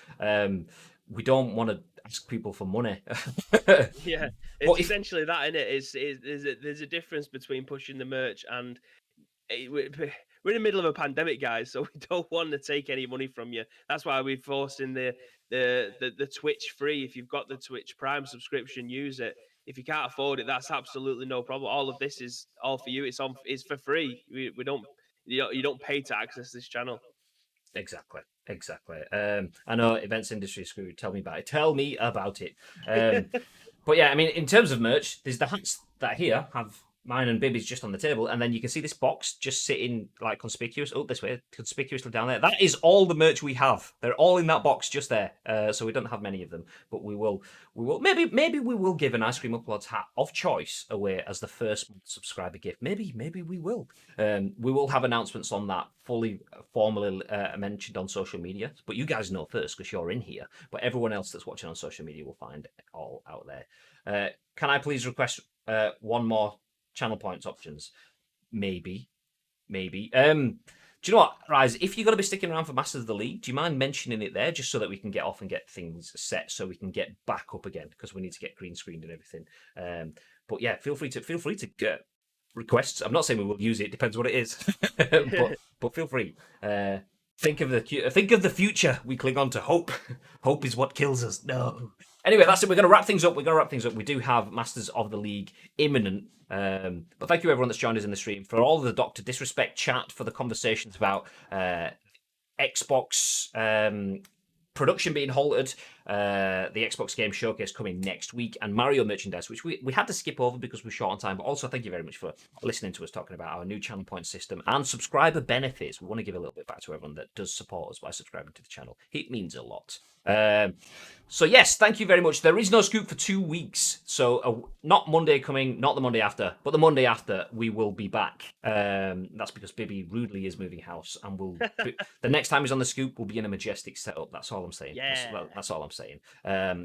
Speaker 1: we don't want to ask people for money.
Speaker 2: Yeah,
Speaker 1: But
Speaker 2: it's
Speaker 1: if
Speaker 2: essentially that, innit? There's a difference between pushing the merch and we're in the middle of a pandemic, guys, so we don't want to take any money from you. That's why we're forcing the Twitch free. If you've got the Twitch Prime subscription, use it. If you can't afford it, that's absolutely no problem. All of this is all for you. It's for free. We don't you don't pay to access this channel.
Speaker 1: exactly. I know events industry is screwed. Tell me about it. Tell me about it. But yeah, I mean, in terms of merch, there's the hats that here have mine and Bibby's just on the table, and then you can see this box just sitting like conspicuous. Oh, this way, conspicuously down there. That is all the merch we have. They're all in that box just there. So we don't have many of them, but we will. Maybe we will give an Ice Cream Uploads hat of choice away as the first subscriber gift. Maybe we will. We will have announcements on that fully formally mentioned on social media. But you guys know first because you're in here. But everyone else that's watching on social media will find it all out there. Can I please request one more channel points options? Maybe. Do you know what, Rise? If you're going to be sticking around for Masters of the League, do you mind mentioning it there just so that we can get off and get things set so we can get back up again because we need to get green screened and everything. But yeah, feel free to get requests. I'm not saying we will use it. Depends what it is, but feel free. Think of the future. We cling on to hope. Hope is what kills us. No. Anyway, that's it. We're going to wrap things up. We do have Masters of the League imminent. But thank you everyone that's joined us in the stream for all the Dr. Disrespect chat, for the conversations about Xbox production being halted, the Xbox Game Showcase coming next week, and Mario merchandise, which we had to skip over because we're short on time. But also, thank you very much for listening to us talking about our new channel point system and subscriber benefits. We want to give a little bit back to everyone that does support us by subscribing to the channel. It means a lot. So yes, thank you very much. There is no scoop for 2 weeks, so not Monday coming, not the Monday after, but the Monday after we will be back. That's because Bibby rudely is moving house, and the next time he's on the scoop will be in a majestic setup. That's all I'm saying.
Speaker 2: Yeah.
Speaker 1: That's all I'm saying.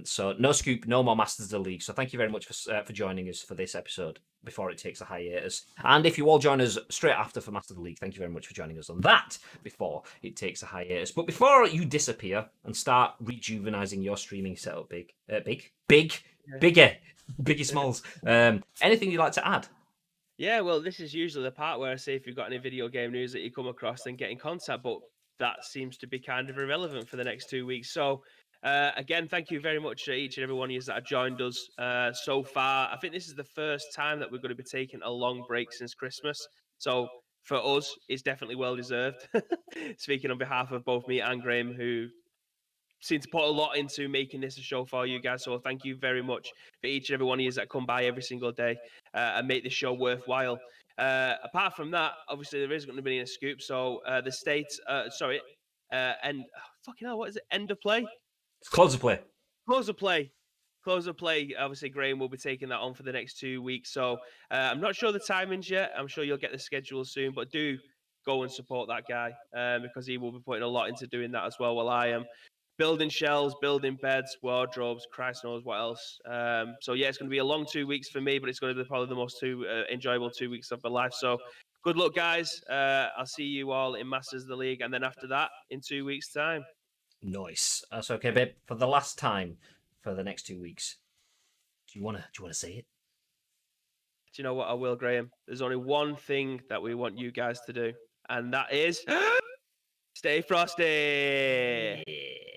Speaker 1: So no scoop, no more Masters of the League. So thank you very much for joining us for this episode before it takes a hiatus. And if you all join us straight after for Masters of the League, thank you very much for joining us on that before it takes a hiatus. But before you disappear and start rejuvenizing your streaming setup, Biggie Smalls, anything you'd like to add?
Speaker 2: Yeah, well, this is usually the part where I say if you've got any video game news that you come across, then get in contact. But that seems to be kind of irrelevant for the next 2 weeks. So, again, thank you very much to each and every one of you that have joined us so far. I think this is the first time that we're going to be taking a long break since Christmas. So, for us, it's definitely well deserved. Speaking on behalf of both me and Graham, who seem to put a lot into making this a show for you guys. So thank you very much for each and every one of you that come by every single day and make this show worthwhile. Apart from that, obviously there is going to be a scoop. So the state, and fucking hell, what is it? End of play?
Speaker 1: It's close of play.
Speaker 2: Close of play. Close of play. Obviously, Graham will be taking that on for the next 2 weeks. So I'm not sure the timings yet. I'm sure you'll get the schedule soon, but do go and support that guy because he will be putting a lot into doing that as well. While I am building shelves, building beds, wardrobes, Christ knows what else. So yeah, it's going to be a long 2 weeks for me, but it's going to be probably the most enjoyable 2 weeks of my life. So good luck, guys. I'll see you all in Masters of the League, and then after that, in 2 weeks' time.
Speaker 1: Nice. That's okay, babe. For the last time, for the next 2 weeks, do you wanna say it?
Speaker 2: Do you know what I will, Graham? There's only one thing that we want you guys to do, and that is stay frosty.
Speaker 1: Yeah.